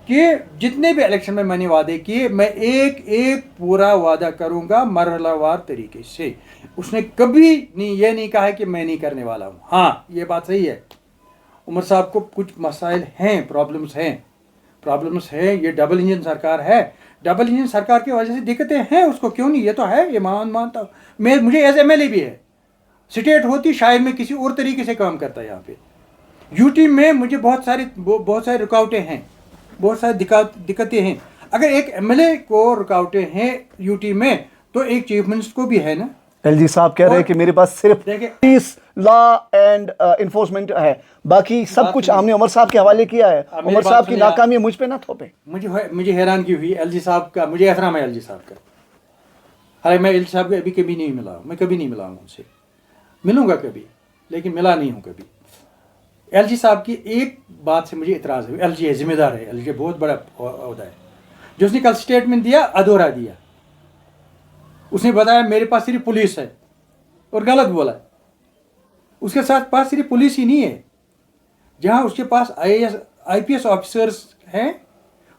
کہ جتنے بھی الیکشن میں نے وعدے کیے میں ایک پورا وعدہ کروں گا مرحلہ وار طریقے سے. اس نے کبھی یہ نہیں کہا کہ میں نہیں کرنے والا ہوں. ہاں یہ بات صحیح ہے، عمر صاحب کو کچھ مسائل ہیں، پرابلمز ہیں. یہ ڈبل انجن سرکار ہے، ڈبل انجن سرکار کی وجہ سے دقتیں ہیں. اس کو کیوں نہیں، یہ تو ہے، یہ مانتا ہوں. مجھے ایز ایم ایل اے بھی ہے. اسٹیٹ ہوتی شاید میں کسی اور طریقے سے کام کرتا. یہاں پہ یو ٹی میں مجھے بہت ساری رکاوٹیں ہیں، بہت ساری دقتیں ہیں. اگر ایک ایم ایل اے کو رکاوٹیں ہیں یو ٹی میں تو ایک چیف منسٹر کو بھی ہے نا. ایل جی صاحب کہہ رہے ہیں کہ میرے پاس صرف پولیس، لا اینڈ انفورسمنٹ ہے، باقی سب کچھ ہم نے عمر صاحب کے حوالے کیا ہے. عمر صاحب کی ناکامی مجھ پہ نہ تھوپے. مجھے حیرانگی ہوئی ایل جی صاحب کا، مجھے احترام ہے ایل جی صاحب کا. حالانکہ میں ایل جی صاحب کو ابھی کبھی نہیں ملا ہوں، میں کبھی نہیں ملا ہوں ان سے، ملوں گا کبھی لیکن ملا نہیں ہوں کبھی. ایل جی صاحب کی ایک بات سے مجھے اعتراض ہے. ایل جی ہے، ذمہ دار ہے، ایل جی بہت بڑا عہدہ ہے. جو اس نے کل اسٹیٹمنٹ دیا ادھورا دیا. اس نے بتایا میرے پاس صرف پولیس ہے اور غلط بولا. اس کے ساتھ پاس صرف پولیس ہی نہیں ہے، جہاں اس کے پاس آئی پی ایس آفیسرز ہیں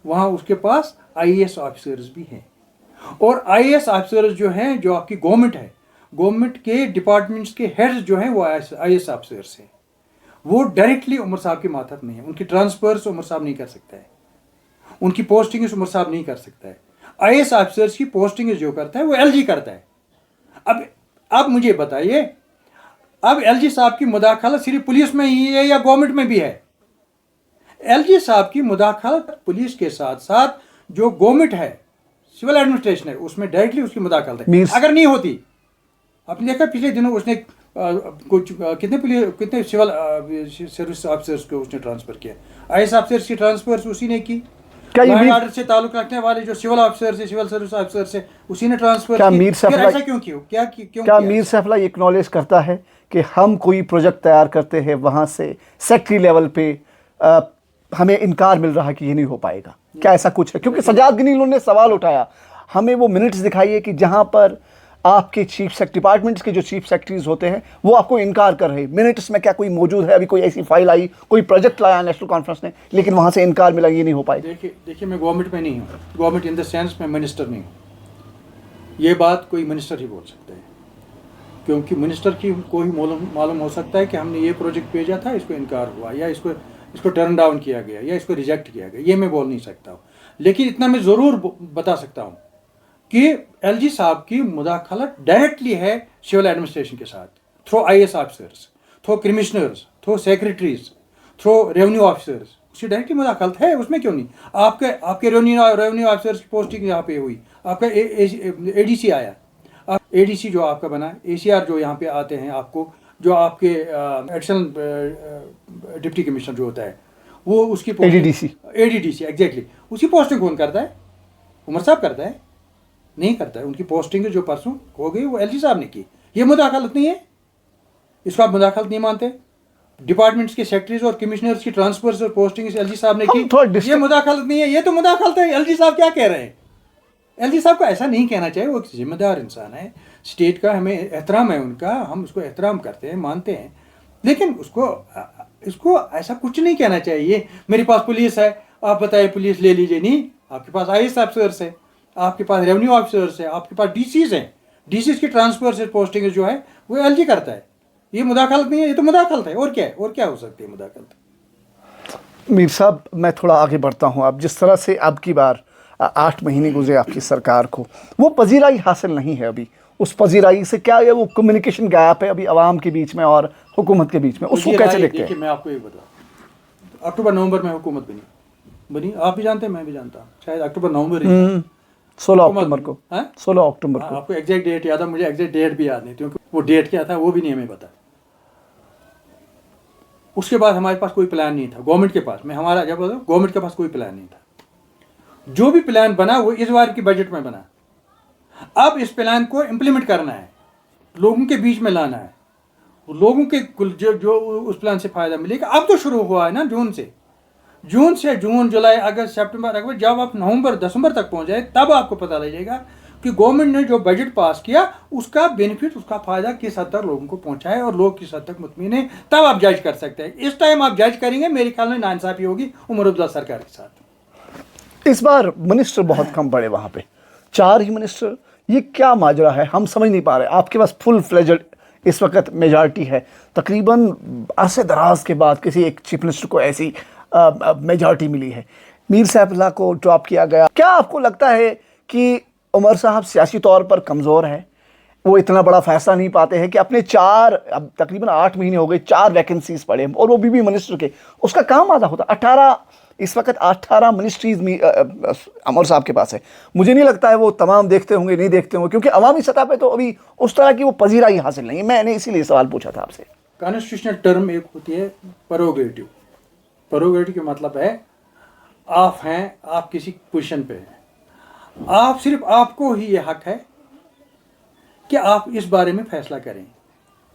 وہاں اس کے پاس آئی اے ایس آفیسرز بھی ہیں. اور آئی اے ایس آفیسرز جو ہیں، جو آپ کی گورنمنٹ ہے، گورنمنٹ کے ڈپارٹمنٹس کے ہیڈز جو ہیں وہ آئی اے ایس آفیسرز ہیں. وہ ڈائریکٹلی عمر صاحب کے ماتحت نہیں ہے. ان کی ٹرانسفرز عمر صاحب نہیں کر سکتا ہے، ان کی پوسٹنگز عمر صاحب نہیں کر سکتا ہے. IAS ऑफिसर्स की पोस्टिंग जो करता है वो LG करता है। अब मुझे बताइए, अब LG साहब की मुदाखलत सिर्फ पुलिस में ही है या गवर्नमेंट में भी है? LG साहब की मुदाखलत पुलिस के साथ साथ जो गवर्नमेंट है, सिविल एडमिनिस्ट्रेशन है, उसमें डायरेक्टली उसकी मुदाखलत है। अगर नहीं होती, आपने देखा पिछले दिनों उसने कितने सिविल सर्विस ऑफिसर्स को उसने ट्रांसफर किया। IAS ऑफिसर्स की ट्रांसफर उसी ने की। ऑर्डर से ताल्लुक रखने वाले जो सिविल ऑफिसर से, सिविल सर्विस ऑफिसर से, उसी ने ट्रांसफर किया। ऐसा क्यों किया? क्या मीर सैफला ये एक्नॉलेज करता है कि हम कोई प्रोजेक्ट तैयार करते हैं, वहाँ से सेक्रेटरी लेवल पे हमें इनकार मिल रहा है कि ये नहीं हो पाएगा? क्या ऐसा कुछ है? क्योंकि सजाद गनील ने सवाल उठाया, हमें वो मिनट्स दिखाइए कि जहाँ पर आपके डिपार्टमेंट्स के जो चीफ सेक्रेटरीज होते हैं वो आपको इनकार कर रहे हैं। मिनट्स में क्या कोई मौजूद है? अभी कोई ऐसी फाइल आई, कोई प्रोजेक्ट लाया नेशनल कॉन्फ्रेंस ने, लेकिन वहाँ से इनकार मिला, ये नहीं हो पाएगा? देखिए मैं गवर्नमेंट में नहीं हूँ, गवर्नमेंट इन द सेंस मैं मिनिस्टर नहीं हूँ। ये बात कोई मिनिस्टर ही बोल सकता है, क्योंकि मिनिस्टर को ही मालूम हो सकता है कि हमने ये प्रोजेक्ट भेजा था, इसको इनकार हुआ, या इसको टर्न डाउन किया गया, या इसको रिजेक्ट किया गया। ये मैं बोल नहीं सकता हूँ, लेकिन इतना मैं ज़रूर बता सकता हूँ कि LG साहब की मुदाखलत डायरेक्टली है सिविल एडमिनिस्ट्रेशन के साथ, through IAS officers, through commissioners, through secretaries, through revenue officers, उसकी डायरेक्टली मुदाखलत है। उसमें क्यों नहीं? आपके रेवेन्यू ऑफिसर्स की पोस्टिंग यहाँ पे हुई, आपका ADC आया, ADC जो आपका बना, ACR जो यहाँ पे आते हैं आपको, जो आपके एडिशनल डिप्टी कमिश्नर जो होता है वो उसकी ADDC एग्जैक्टली, उसकी पोस्टिंग कौन करता है? उमर साहब करता है? नहीं करता है। उनकी पोस्टिंग जो परसों हो गई वो LG साहब ने की। ये मुदाखलत नहीं है? इसको आप मुदाखलत नहीं मानते? डिपार्टमेंट्स के सेक्रेटरीज और कमिश्नर्स की ट्रांसफर्स और पोस्टिंग LG साहब ने की, ये मुदाखलत नहीं है? ये तो मुदाखलत है। LG साहब क्या कह रहे हैं? LG साहब को ऐसा नहीं कहना चाहिए, वो एक जिम्मेदार इंसान है, स्टेट का हमें एहतराम है उनका, हम उसको एहतराम करते हैं, मानते हैं, लेकिन इसको ऐसा कुछ नहीं कहना चाहिए। मेरे पास पुलिस है, आप बताइए पुलिस ले लीजिए। नहीं, आपके पास IAS ऑफिसर्स है, आपके पास रेवेन्यू ऑफिसर्स है, आपके पास DCs हैं, DCs की ट्रांसफर से पोस्टिंग जो है वो LG करता है। ये मुदाखलत नहीं है, ये तो मुदाखलत है। और क्या है? और क्या हो सकती है मुदाखलत? मीर साहब, मैं थोड़ा आगे बढ़ता हूँ। आप जिस तरह से अब की बार 8 महीने गुजरे आपकी सरकार को, वो पजीराई हासिल नहीं है अभी। उस पजीराई से क्या है, वो कम्युनिकेशन गैप है अभी अवाम के बीच में और हुकूमत के बीच में, उसको कैसे देखते हैं? देखिए मैं आपको एक बताऊँ, अक्टूबर-नवंबर में हुकूमत बनी, आप भी जानते हैं, मैं भी जानता हूँ, शायद अक्टूबर-नवंबर 16 अक्टूबर को, 16 अक्टूबर को। आपको एग्जैक्ट डेट याद है, मुझे एग्जैक्ट डेट भी याद नहीं, क्योंकि वो डेट क्या था वो भी नहीं हमें पता। उसके बाद हमारे पास कोई प्लान नहीं था गवर्नमेंट के पास। गवर्नमेंट के पास कोई प्लान नहीं था। जो भी प्लान बना वो इस बार की बजट में बना। अब इस प्लान को इम्प्लीमेंट करना है, लोगों के बीच में लाना है, लोगों के जो उस प्लान से फ़ायदा मिलेगा। अब तो शुरू हुआ है ना, जून जुलाई अगस्त सितंबर अक्टूबर, जब आप नवंबर दिसंबर तक पहुंच जाए तब आपको पता लगेगा कि गवर्नमेंट ने जो बजट पास किया उसका बेनिफिट, उसका फ़ायदा किस हद तक लोगों को पहुंचा है और लोग किस हद तक मुतमिन है। तब आप जज कर सकते हैं। इस टाइम आप जज करेंगे, मेरे ख्याल में नाइंसाफ़ी होगी उमर अब्दुल्ला सरकार के साथ। इस बार मिनिस्टर बहुत कम पड़े वहाँ पे, 4 ही मिनिस्टर। ये क्या माजरा है, हम समझ नहीं पा रहे। आपके पास फुल फ्लेजेड इस वक्त मेजॉरिटी है, तकरीबन अरसे दराज के बाद किसी एक चीफ मिनिस्टर को ऐसी मेजॉरिटी मिली है। मीर सैफुल्लाह को ड्रॉप किया गया। क्या आपको लगता है कि उमर साहब सियासी तौर पर कमज़ोर है, वो इतना बड़ा फैसला नहीं पाते हैं कि अपने 4, अब तकरीबन 8 महीने हो गए, 4 वैकेंसीज पड़े और वो भी मिनिस्टर के, उसका काम आधा होता। 18 इस वक्त 18 मिनिस्ट्रीज उमर साहब के पास है। मुझे नहीं लगता है वो तमाम देखते होंगे, नहीं देखते होंगे, क्योंकि अवामी सतह पे तो अभी उस तरह की वो पजीराई हासिल नहीं है। मैंने इसीलिए सवाल पूछा था आपसे। कॉन्स्टिट्यूशनल टर्म एक होती है प्रोगेटिव। प्रोगेटिव का मतलब है आप हैं, आप किसी पोजीशन पे हैं, आप सिर्फ आपको ही ये हक है कि आप इस बारे में फैसला करें।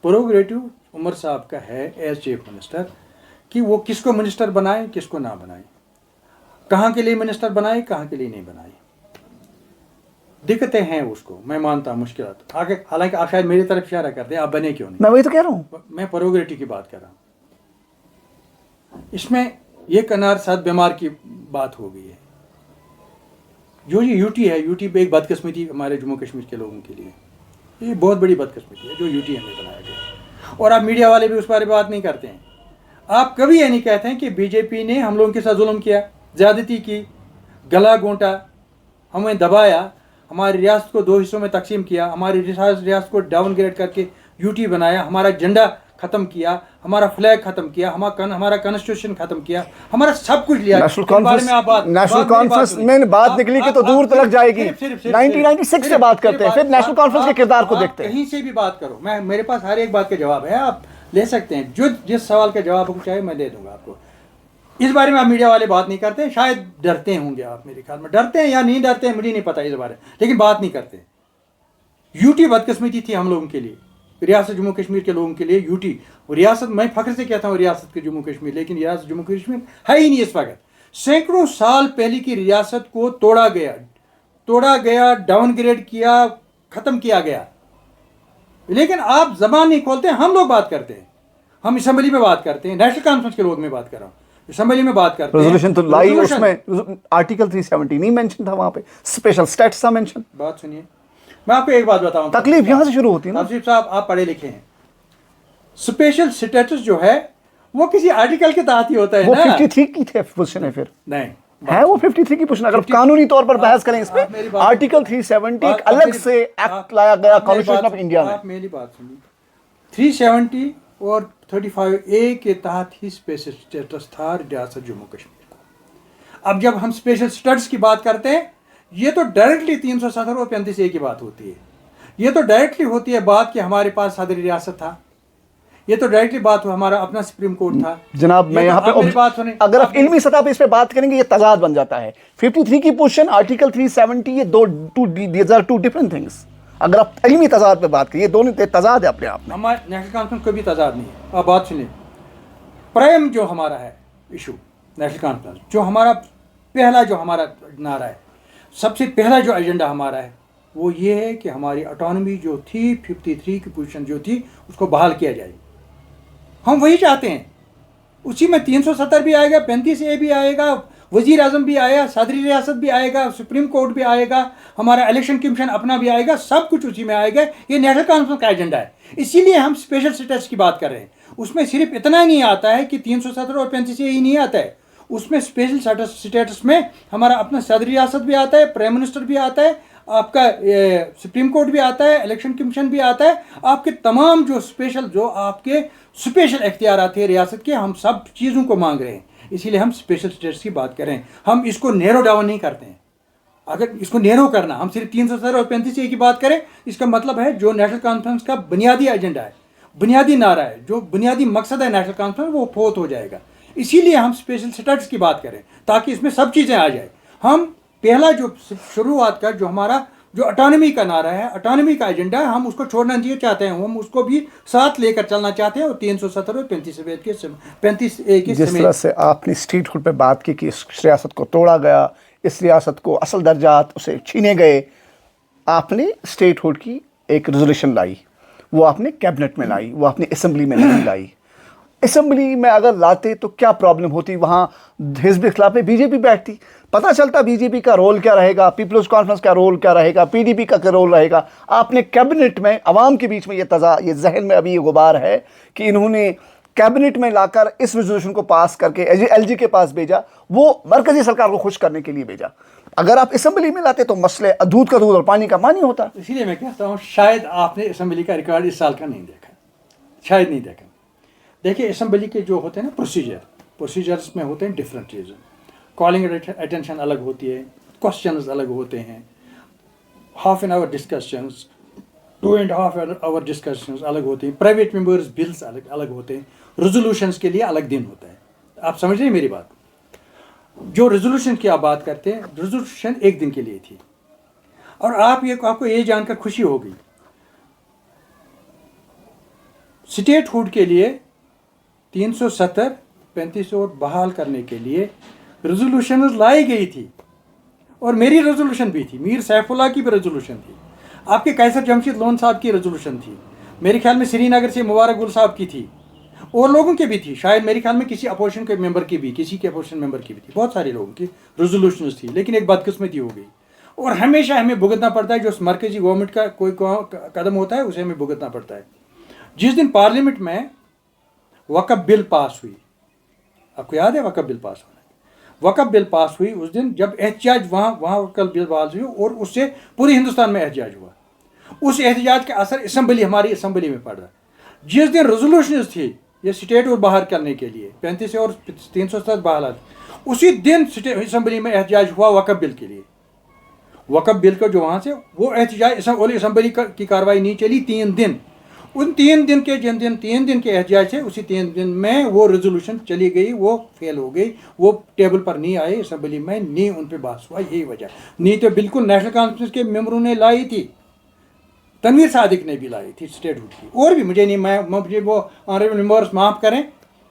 प्रोगेटिव उमर साहब का है एज चीफ मिनिस्टर कि वो किसको मिनिस्टर बनाए, किसको ना बनाए, कहाँ के लिए मिनिस्टर बनाए, कहाँ के लिए नहीं बनाए। दिक्कतें हैं उसको, मैं मानता हूँ, मुश्किलात आगे। हालांकि आप शायद मेरी तरफ इशारा करते हैं, आप बने क्यों नहीं। मैं वही तो कह रहा हूँ, मैं प्रोगेटिव की बात कर रहा हूँ। इसमें ये कनार साथ बीमार की बात हो गई है। जो ये यूटी है, यूटी पे एक बदकिस्मती हमारे जम्मू कश्मीर के लोगों के लिए, ये बहुत बड़ी बदकिस्मती है जो यूटी हमें बनाया गया। और आप मीडिया वाले भी उस बारे में बात नहीं करते हैं। आप कभी ये नहीं कहते हैं कि बीजेपी ने हम लोगों के साथ जुल्म किया, ज़्यादती की, गला घोंटा, हमें दबाया, हमारी रियासत को 2 हिस्सों में तकसीम किया, हमारी रियासत को डाउन ग्रेड करके यूटी बनाया, हमारा झंडा ख़त्म किया, हमारा फ्लैग ख़त्म किया, हमारा कॉन्स्टिट्यूशन ख़त्म किया, हमारा सब कुछ लिया। नेशनल कॉन्फ्रेंस में बात निकली कि तो दूर तक जाएगी। 1996 से बात करते हैं, फिर नेशनल कॉन्फ्रेंस के किरदार को देखते हैं। कहीं से भी बात करो, मेरे पास हर एक बात का जवाब है, आप ले सकते हैं, जिस सवाल का जवाब आपको चाहिए मैं दे दूंगा आपको। इस बारे में आप मीडिया वाले बात नहीं करते, शायद डरते होंगे आप, मेरे ख्याल में डरते हैं या नहीं डरते हैं मुझे नहीं पता इस बारे में, लेकिन बात नहीं करते। यूटी बदकिस्मती थी हम लोगों के लिए, रियासत जम्मू कश्मीर के लोगों के लिए यूटी। रियासत, मैं फख्र से कहता हूँ रियासत के जम्मू कश्मीर, लेकिन रियासत जम्मू कश्मीर है ही नहीं इस वक्त। सैकड़ों साल पहले की रियासत को तोड़ा गया, डाउनग्रेड किया, ख़त्म किया गया, लेकिन आप जबान नहीं खोलते। हम लोग बात करते हैं, हम असम्बली में बात करते हैं, नेशनल कॉन्फ्रेंस के लोग में बात कर रहा हूँ, असम्बली में बात करते हैं। रेजोल्यूशन तो लाई, उसमें आर्टिकल 370 नहीं मेंशन था, वहाँ पे स्पेशल स्टेटस था मेंशन। बात सुनिए, मैं आपको एक बात बताऊँ, तकलीफ यहाँ से शुरू होती है ना। आसिफ साहब आप पढ़े लिखे हैं, स्पेशल स्टेटस जो है वो किसी आर्टिकल के तहत ही होता है वो ना। 53 की थे पोजीशन है, फिर नहीं है वो 53 की पोजीशन। अगर कानूनी तौर पर बहस करें इस पे, आर्टिकल 370 एक अलग से एक्ट लाया गया कॉन्स्टिट्यूशन ऑफ इंडिया में। आप मेरी बात सुनिए, 370 और 35A के तहत ही स्पेशल स्टेटस था रियासत जम्मू कश्मीर को। अब जब हम स्पेशल स्टेटस की बात करते हैं, ये तो डायरेक्टली 370 और 35A की बात होती है, ये तो डायरेक्टली होती है बात कि हमारे पास सदर रियासत था, ये तो डायरेक्टली बात हो हमारा अपना सुप्रीम कोर्ट था। जनाब मैं यहाँ पे बात सुने, अगर आप इल्मी सतह पे इस पे बात करेंगे ये तजाद बन जाता है। 53 की पोजीशन, आर्टिकल 370, ये टू डिफरेंट थिंग्स। अगर आप इल्मी तजाद पे बात करिए, दोनों तजाद है अपने आप में। हमारे नेशनल कॉन्फ्रेंस कोई भी तजाद नहीं है। आप बात सुनिए, प्राइम जो हमारा है इशू नेशनल कॉन्फ्रेंस, जो हमारा पहला जो हमारा नारा है, सबसे पहला जो एजेंडा हमारा है वो ये है कि हमारी ऑटोनॉमी जो थी 53 की पोजीशन जो थी उसको बहाल किया जाए। हम वही चाहते हैं, उसी में 370 भी आएगा, 35A भी आएगा, वजीर आजम भी आया, सदरी रियासत भी आएगा, सुप्रीम कोर्ट भी आएगा, हमारा इलेक्शन कमीशन अपना भी आएगा, सब कुछ उसी में आएगा। ये नेशनल कॉन्फ्रेंस का एजेंडा है, इसीलिए हम स्पेशल स्टेटस की बात कर रहे हैं। उसमें सिर्फ इतना नहीं आता है कि 370 और 35A ही नहीं आता है, उसमें स्पेशल स्टेटस में हमारा अपना सदरी रियासत भी आता है, प्राइम मिनिस्टर भी आता है, आपका सुप्रीम कोर्ट भी आता है, इलेक्शन कमीशन भी आता है, आपके तमाम जो आपके स्पेशल इख्तियारात थे रियासत के, हम सब चीज़ों को मांग रहे हैं। इसीलिए हम स्पेशल स्टेटस की बात करें, हम इसको नैरो डाउन नहीं करते हैं। अगर इसको नैरो करना, हम सिर्फ 370 और 35A की बात करें, इसका मतलब है जो नेशनल कॉन्फ्रेंस का बुनियादी एजेंडा है, बुनियादी नारा है, जो बुनियादी मकसद है नेशनल कॉन्फ्रेंस, वो फोत हो जाएगा। इसीलिए हम स्पेशल स्टेटस की बात करें ताकि इसमें सब चीज़ें आ जाए। हम पहला जो शुरुआत का जो हमारा जो ऑटोनॉमी का नारा है, ऑटोनॉमी का एजेंडा है, हम उसको छोड़ना नहीं चाहते हैं, हम उसको भी साथ लेकर चलना चाहते हैं। और 370 और 35A के जिस तरह से आपने स्टेट हुड पे बात की कि इस रियासत को तोड़ा गया, इस रियासत को असल दर्जात उसे छीने गए, आपने स्टेट हुड की एक रेजोल्यूशन लाई, वो आपने कैबिनेट में लाई, वो आपने असम्बली में नहीं लाई। असम्बली में अगर लाते तो क्या प्रॉब्लम होती, वहाँ हिज़्ब इख्तिलाफ में बीजेपी बैठती, पता चलता बीजेपी का रोल क्या रहेगा, पीपल्स कॉन्फ्रेंस का रोल क्या रहेगा, पीडीपी का क्या रोल रहेगा। आपने कैबिनेट में अवाम के बीच में ये जहन में अभी ये गुबार है कि इन्होंने कैबिनेट में लाकर इस रेजोल्यूशन को पास करके एलजी के पास भेजा, वो मरकजी सरकार को खुश करने के लिए भेजा। अगर आप असम्बली में लाते तो मसले दूध का दूध और पानी का पानी होता। इसीलिए मैं कहता हूँ शायद आपने असम्बली का रिकॉर्ड इस साल का नहीं देखा, शायद नहीं देखा। देखिए असम्बली के जो होते हैं ना प्रोसीजर्स में होते हैं डिफरेंट चीज़ें, कॉलिंग अटेंशन अलग होती है, क्वेश्चंस अलग होते हैं, half an hour discussions, 2.5 hour discussions अलग होते हैं, प्राइवेट मेंबर्स बिल्स अलग होते हैं, रेजोल्यूशंस के लिए अलग दिन होता है। आप समझ रहे हैं मेरी बात? जो रेजोल्यूशन की आप बात करते हैं, रेजोल्यूशन एक दिन के लिए थी। और आपको ये जानकर खुशी होगी, स्टेट हुड के लिए 370, 35 और बहाल करने के लिए रेजोल्यूशन लाई गई थी, और मेरी रेजोल्यूशन भी थी, मीर सैफुल्लाह की भी रेजोल्यूशन थी, आपके कैसर जमशेद लोन साहब की रेजोल्यूशन थी, मेरे ख्याल में श्रीनगर से मुबारक गुल साहब की थी, और लोगों की भी थी, शायद मेरे ख्याल में किसी अपोजिशन के मेंबर की भी, किसी के अपोजिशन मेंबर की भी थी, बहुत सारे लोगों की रेजोल्यूशन थी। लेकिन एक बदकिस्मती हो गई, और हमेशा हमें भुगतना पड़ता है, जो मरकजी गवर्नमेंट का कोई कदम होता है उसे हमें भुगतना पड़ता है। जिस दिन पार्लियामेंट में वक्फ बिल पास हुई, आपको याद है वक्फ बिल पास होना, वक़फ़ बिल पास हुई उस दिन जब एहतजाज वहाँ वक़फ़ बिल पास हुई और उससे पूरे हिंदुस्तान में एहतजाज हुआ। उस एहतजाज का असर हमारी असम्बली में पड़ा। जिस दिन रेजोल्यूशन थी ये स्टेट और बाहर करने के लिए 35 और 307 बहाल, उसी दिन असम्बली में एहतजाज हुआ वक़फ़ बिल के लिए। वक़फ़ बिल का जो वहाँ से वो एहतजाज असम्बली की कार्रवाई नहीं चली 3 दिन। उन 3 दिन के जिन 3 दिन के एहतजाज थे उसी 3 दिन में वो रेजोल्यूशन चली गई, वो फेल हो गई, वो टेबल पर नहीं आए असम्बली में, नहीं उन पर बहस हुआ। यही वजह नहीं तो बिल्कुल नेशनल कॉन्फ्रेंस के मेंबरों ने लाई थी, तनवीर सादिक ने भी लाई थी स्टेटहुड की, और भी मुझे नहीं मुझे वो ऑनरेबल मेंबर्स माफ़ करें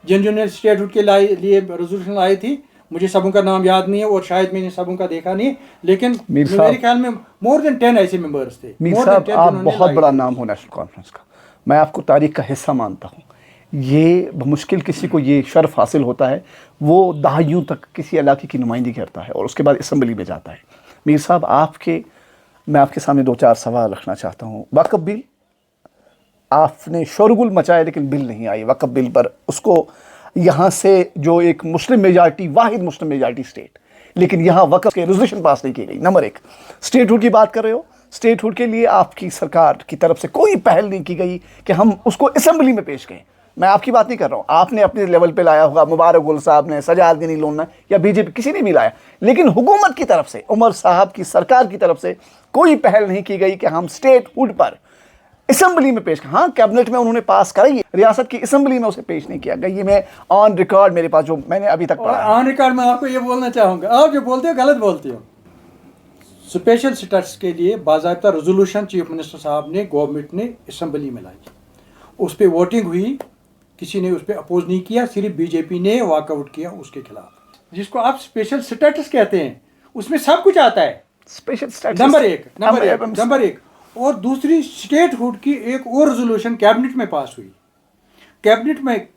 जिन जिन्होंने स्टेटहुड के लिए रेजोल्यूशन लाई थी, मुझे सबों का नाम याद नहीं है और शायद मैंने सबों का देखा नहीं, लेकिन मेरे ख्याल में मोर देन 10 ऐसे मेंबर्स थे। मीर साहब आप बहुत बड़ा नाम हो नेशनल कॉन्फ्रेंस का, मैं आपको तारीख का हिस्सा मानता हूँ। ये मुश्किल किसी को ये शर्फ हासिल होता है वो दहाइयों तक किसी इलाके की नुमाइंदगी करता है और उसके बाद असम्बली में जाता है। मीर साहब मैं आपके सामने 2-4 सवाल रखना चाहता हूँ। वक़फ़ बिल आपने शोरगुल मचाया लेकिन बिल नहीं आई वक़फ़ बिल पर, उसको यहाँ से जो एक मुस्लिम मेजॉरिटी, वाहिद मुस्लिम मेजॉरिटी स्टेट, लेकिन यहाँ वक़फ़ के रेजोल्यूशन पास नहीं की गई। नंबर 1, स्टेटहुड की बात कर रहे हो, स्टेटहुड के लिए आपकी सरकार की तरफ से कोई पहल नहीं की गई कि हम उसको असम्बली में पेश करें। मैं आपकी बात नहीं कर रहा हूँ, आपने अपने लेवल पे लाया होगा, मुबारक गुल साहब ने, सजादीन लोन ने या बीजेपी किसी ने भी लाया, लेकिन हुकूमत की तरफ से, उमर साहब की सरकार की तरफ से कोई पहल नहीं की गई कि हम स्टेटहुड पर असम्बली में पेश करें। हाँ, कैबिनेट में उन्होंने पास कराई, रियासत की असम्बली में उसे पेश नहीं किया गया। ये मैं ऑन रिकॉर्ड मेरे पास जो मैंने अभी तक पढ़ा। ऑन रिकॉर्ड में आपको ये बोलना चाहूँगा, आप जो बोलते हो गलत बोलते हो। स्पेशल स्टेटस के लिए बाज़ाब्ता रेजोल्यूशन चीफ मिनिस्टर साहब ने, गवर्नमेंट ने असम्बली में लाई, उस पर वोटिंग हुई, किसी ने उस पर अपोज नहीं किया, सिर्फ बीजेपी ने वॉकआउट किया उसके खिलाफ। जिसको आप स्पेशल स्टेटस कहते हैं उसमें सब कुछ आता है। स्पेशल स्टेटस नंबर एक और दूसरी स्टेटहुड की एक और रेजोल्यूशन कैबिनेट में पास हुई, कैबिनेट में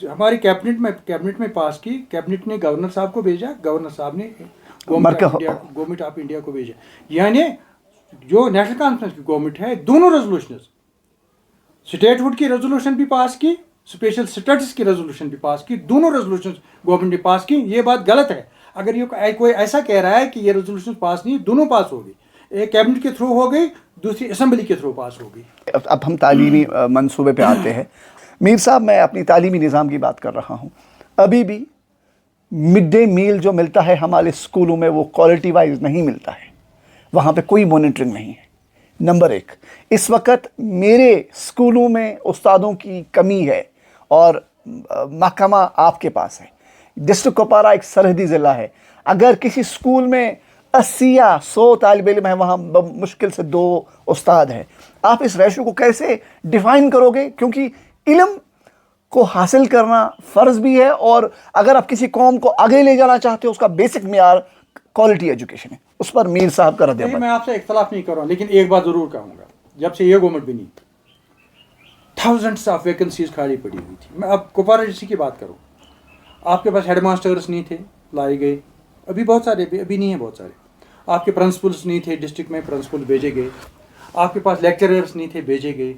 हमारी कैबिनेट में पास की, कैबिनेट ने गवर्नर साहब को भेजा, गवर्नर साहब ने गवर्नमेंट ऑफ इंडिया को भेजा। यानी जो नेशनल कॉन्फ्रेंस की गवर्नमेंट है, दोनों रेजोल्यूशन, स्टेटहुड की रेजोल्यूशन भी पास की, स्पेशल स्टेटस की रेजोल्यूशन भी पास की, दोनों रेजोल्यूशन गवर्नमेंट ने पास की। ये बात गलत है। अगर ये कोई ऐसा कह रहा है कि ये रेजोल्यूशन पास नहीं, दोनों पास हो गई, एक कैबिनेट के थ्रू हो गई, दूसरी असम्बली के थ्रू पास हो गई। अब हम तालीमी मंसूबे पे आते हैं। मीर साहब, मैं अपनी तालीमी निज़ाम की बात कर रहा हूँ। अभी भी मिड डे मील जो मिलता है हमारे स्कूलों में वो क्वालिटी वाइज नहीं मिलता है, वहाँ पे कोई मॉनिटरिंग नहीं है। नंबर 1, इस वक्त मेरे स्कूलों में उस्तादों की कमी है और महकमा आपके पास है। डिस्ट्रिक्ट कुपवारा एक सरहदी ज़िला है, अगर किसी स्कूल में 80 या 100 तालिब इल्म है, वहाँ मुश्किल से 2 उस्ताद हैं। आप इस रेशो को कैसे डिफ़ाइन करोगे? क्योंकि इल्म को हासिल करना फ़र्ज़ भी है और अगर आप किसी कौम को आगे ले जाना चाहते हो उसका बेसिक मेयार क्वालिटी एजुकेशन है। उस पर मीर साहब का रद्द अमल। मैं आपसे इख्तलाफ नहीं कर रहा हूँ, लेकिन एक बात ज़रूर कहूँगा, जब से ये गवर्नमेंट बनी थाउजेंड्स ऑफ वैकेंसीज खाली पड़ी हुई थी। मैं अब कुपवारा डिस्ट्रिक्ट की बात करूँ, आपके पास हेड मास्टर्स नहीं थे, लाए गए, अभी बहुत सारे, अभी नहीं है बहुत सारे। आपके प्रिंसिपल्स नहीं थे, डिस्ट्रिक्ट में प्रिंसिपल भेजे गए। आपके पास लेक्चरर्स नहीं थे, भेजे गए।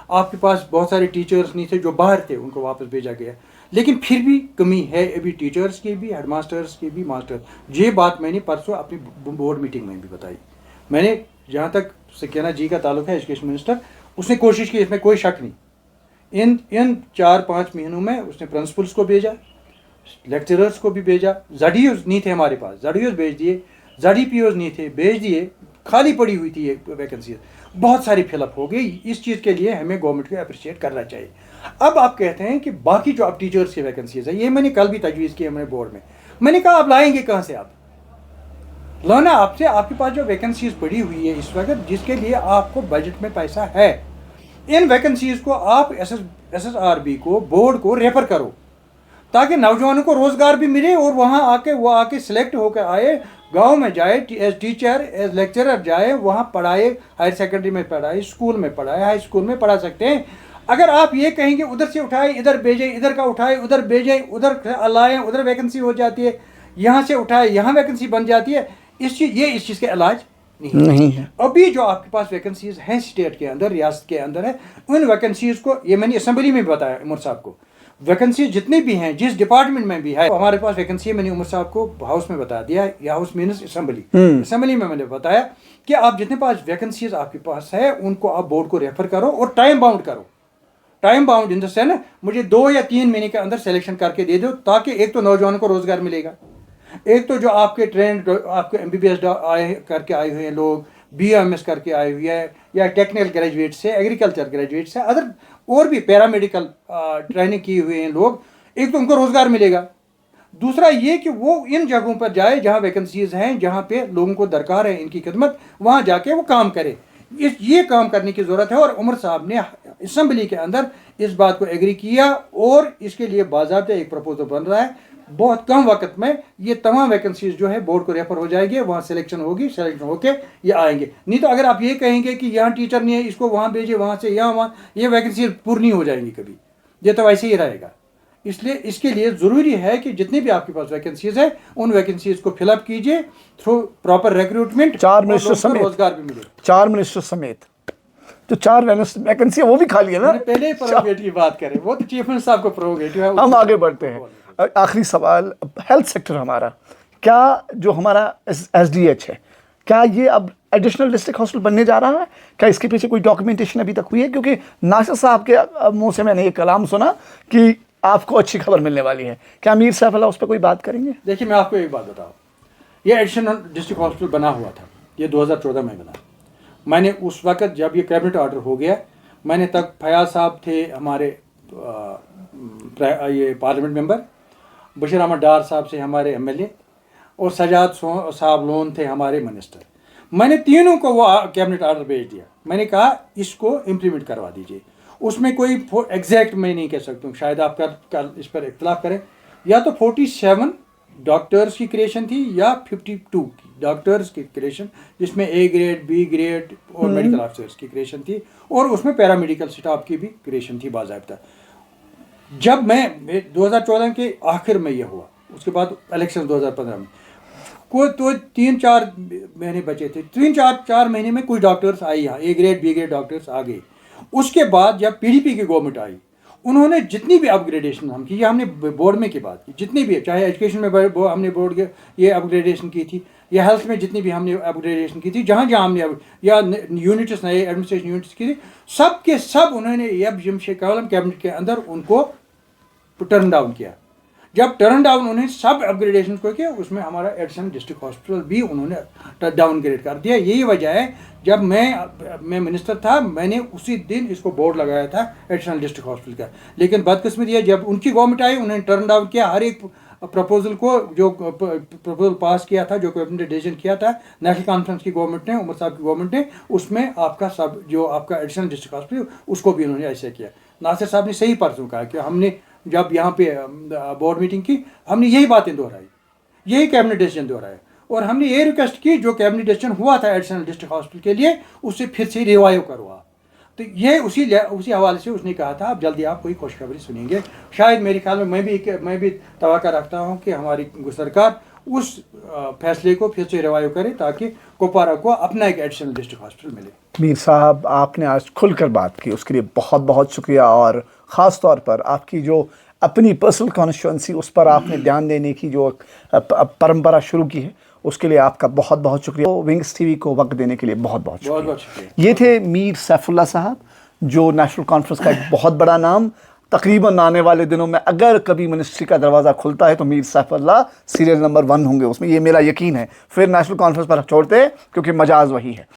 आपके पास बहुत सारे टीचर्स नहीं थे, जो बाहर थे, उनको वापस भेजा गया। लेकिन फिर भी कमी है अभी टीचर्स की भी, हेड मास्टर्स की भी, मास्टर। ये बात मैंने परसों अपनी बोर्ड मीटिंग में भी बताई। मैंने जहाँ तक सकीना जी का ताल्लुक है, एजुकेशन मिनिस्टर, उसने कोशिश की, इसमें कोई शक नहीं। इन 4-5 महीनों में उसने प्रिंसिपल्स को भेजा, लेक्चरर्स को भी भेजा। ZDOs नहीं थे हमारे पास, ZDOs भेज दिए, ZDPOs नहीं थे, भेज दिए। खाली पड़ी हुई थी ये वैकेंसी, बहुत सारी फिलअप हो गई। इस चीज़ के लिए हमें गवर्नमेंट को अप्रिशिएट करना चाहिए। अब आप कहते हैं कि बाकी जो अब टीचर्स की वैकेंसीज है, ये मैंने कल भी तजवीज़ की हमारे बोर्ड में। मैंने कहा आप लाएंगे कहाँ से? आप लाना आपसे, आपके पास जो वैकेंसीज पड़ी हुई है इस वक्त, जिसके लिए आपको बजट में पैसा है, इन वैकेंसीज को आप SSRB को, बोर्ड को रेफर करो, ताकि नौजवानों को रोज़गार भी मिले और वहाँ आके सिलेक्ट होकर आए, गांव में जाए, एज टीचर, एज लेक्चरर जाए, वहाँ पढ़ाए, हायर सेकेंडरी में पढ़ाए, स्कूल में पढ़ाए, हाई स्कूल में पढ़ा सकते हैं। अगर आप ये कहेंगे उधर से उठाए इधर भेजें, इधर का उठाए उधर भेजें, उधर लाएँ उधर वैकेंसी हो जाती है, यहाँ से उठाए यहाँ वैकेंसी बन जाती है, इस चीज़ के इलाज नहीं है। अभी जो आपके पास वैकेंसीज हैं स्टेट के अंदर, रियासत के अंदर है, उन वैकेंसीज को, ये मैंने असम्बली में भी बताया उमर साहब को, वैकेंसी जितनी भी हैं जिस डिपार्टमेंट में भी है हमारे पास वैकेंसी है। मैंने उमर साहब को हाउस में बता दिया, या हाउस मीन्स असेंबली में मैंने बताया कि आप जितने पास वैकेंसीज आपके पास है उनको आप बोर्ड को रेफर करो और टाइम बाउंड करो। Time bound in the sense मुझे 2 या 3 महीने के अंदर सिलेक्शन करके दे दो, ताकि एक तो नौजवानों को रोजगार मिलेगा, एक तो जो आपके ट्रेंड आपके MBBS करके आए हुए हैं लोग, BAMS करके आए हुए हैं, या टेक्निकल ग्रेजुएट से, एग्रीकल्चर ग्रेजुएट से, अदर और भी पैरामेडिकल ट्रेनिंग किए हुए हैं लोग, एक तो उनको रोज़गार मिलेगा। दूसरा ये कि वो इन जगहों पर जाए जहाँ वैकेंसीज हैं, जहाँ पे लोगों को दरकार है इनकी खिदमत, वहाँ जाके वो काम करे। ये काम करने की ज़रूरत है। और उमर साहब ने असम्बली के अंदर इस बात को एग्री किया और इसके लिए बाज़ाब्ता एक प्रपोजल बन रहा है। बहुत कम वक्त में ये तमाम वैकेंसीज जो है बोर्ड को रेफर हो जाएगी, वहाँ सिलेक्शन होगी, सिलेक्शन होके ये आएंगे। नहीं तो अगर आप ये कहेंगे कि यहाँ टीचर नहीं है, इसको वहाँ भेजिए, वहाँ से यहाँ वहाँ, ये वैकेंसी पूरी नहीं हो जाएंगी कभी, ये तो वैसे ही रहेगा। इसलिए इसके लिए ज़रूरी है कि जितनी भी आपके पास वैकेंसीज है उन वैकेंसीज को फिलअप कीजिए थ्रू प्रॉपर रिक्रूटमेंट, 4 मिनिस्टर समेत, रोजगार भी मिले। 4 मिनिस्टर समेत जो 4 वैकेंसी है वो भी खाली है ना। पहले ही प्रोगेटिव की बात करें, वो तो चीफ मिनिस्टर साहब को प्रोगेटिव है। हम आगे बढ़ते हैं। आखिरी सवाल, हेल्थ सेक्टर हमारा, क्या जो हमारा SDH है, क्या ये अब एडिशनल डिस्ट्रिक्ट हॉस्पिटल बनने जा रहा है? क्या इसके पीछे कोई डॉक्यूमेंटेशन अभी तक हुई है? क्योंकि नासिर साहब के मुंह से मैंने ये कलाम सुना कि आपको अच्छी खबर मिलने वाली है। क्या मीर सैफ अल्लाह उस पर कोई बात करेंगे? देखिए, मैं आपको एक बात बताऊँ, ये एडिशनल डिस्ट्रिक्ट हॉस्पिटल बना हुआ था, ये 2014 में बना। मैंने उस वक्त जब ये कैबिनेट ऑर्डर हो गया, मैंने तक फयाज साहब थे हमारे ये पार्लियामेंट मेंबर, बशीर अहमद डार साहब से हमारे MLA, और सजाद साहब लोन थे हमारे मिनिस्टर। मैंने तीनों को वो कैबिनेट ऑर्डर भेज दिया। मैंने कहा इसको इम्प्लीमेंट करवा दीजिए। उसमें कोई एग्जैक्ट मैं नहीं कह सकता हूँ, शायद आप कल इस पर इख्तलाफ करें। या तो 47 डॉक्टर्स की क्रिएशन थी या 52 डॉक्टर्स की क्रिएशन, जिसमें A ग्रेड, B ग्रेड और मेडिकल ऑफिसर्स की क्रिएशन थी, और उसमें पैरामेडिकल स्टाफ की भी क्रिएशन थी बाज़ाब्ता। जब मैं 2014 के आखिर में ये हुआ, उसके बाद इलेक्शन 2015 में कोई तो 3-4 महीने बचे थे, 3-4 महीने में कुछ डॉक्टर्स आई यहाँ, A grade, B grade doctors आ गए। उसके बाद जब PDP की गवर्नमेंट आई, उन्होंने जितनी भी अपग्रेडेशन हम की, ये हमने बोर्ड में की बात की, जितनी भी, चाहे एजुकेशन में हमने बोर्ड के ये अपग्रेडेशन की थी, या हेल्थ में जितनी भी हमने अपग्रेडेशन की थी, जहाँ जहाँ हमने या यूनिट्स नए एडमिनिस्ट्रेशन यूनिट्स की थी, सब के सब उन्होंने जमशेद कौलम कैबिनेट के अंदर उनको टर्न डाउन किया। जब टर्न डाउन उन्हें सब अपग्रेडेशन को किया, उसमें हमारा एडिशनल डिस्ट्रिक्ट हॉस्पिटल भी उन्होंने डाउनग्रेड कर दिया। यही वजह है, जब मैं मिनिस्टर था, मैंने उसी दिन इसको बोर्ड लगाया था एडिशनल डिस्ट्रिक्ट हॉस्पिटल का। लेकिन बदकिस्मती है, जब उनकी गवर्नमेंट आई, उन्होंने टर्न डाउन किया हर एक प्रपोजल को, जो प्रपोजल पास किया था, जो कैबिनेट डिसीजन किया था नेशनल कॉन्फ्रेंस की गवर्नमेंट ने, उमर साहब की गवर्नमेंट ने, उसमें आपका सब जो आपका एडिशनल डिस्ट्रिक्ट हॉस्पिटल उसको भी उन्होंने ऐसे किया। नासिर साहब ने सही परसों कहा कि हमने जब यहाँ पे बोर्ड मीटिंग की, हमने यही बातें दोहराई, यही कैबिनेट डिसीजन दोहराया, और हमने ये रिक्वेस्ट की जो कैबिनेट डिसीजन हुआ था एडिशनल डिस्ट्रिक्ट हॉस्पिटल के लिए, उससे फिर से रिवाइव करवा। तो ये उसी हवाले से उसने कहा था अब जल्दी आप कोई खुशखबरी सुनेंगे। शायद मेरे ख्याल में मैं भी तवक्को रखता हूँ कि हमारी सरकार उस फैसले को फिर से रिवाइव करे, ताकि कुपवारा को अपना एक एडिशनल डिस्ट्रिक्ट हॉस्पिटल मिले। मीर साहब, आपने आज खुलकर बात की, उसके लिए बहुत बहुत शुक्रिया। और ख़ास तौर पर आपकी जो अपनी पर्सनल कॉन्स्टिट्यूंसी, उस पर आपने ध्यान देने की जो परंपरा शुरू की है, उसके लिए आपका बहुत बहुत शुक्रिया। विंग्स TV को वक्त देने के लिए बहुत बहुत शुक्रिया। ये थे मीर सैफुल्लाह साहब, जो नेशनल कॉन्फ्रेंस का एक बहुत बड़ा नाम। तकरीबन आने वाले दिनों में अगर कभी मिनिस्ट्री का दरवाज़ा खुलता है तो मीर सैफुल्लाह सीरियल नंबर 1 होंगे उसमें, ये मेरा यकीन है। फिर नेशनल कॉन्फ्रेंस पर छोड़ते हैं, क्योंकि मजाज वही है।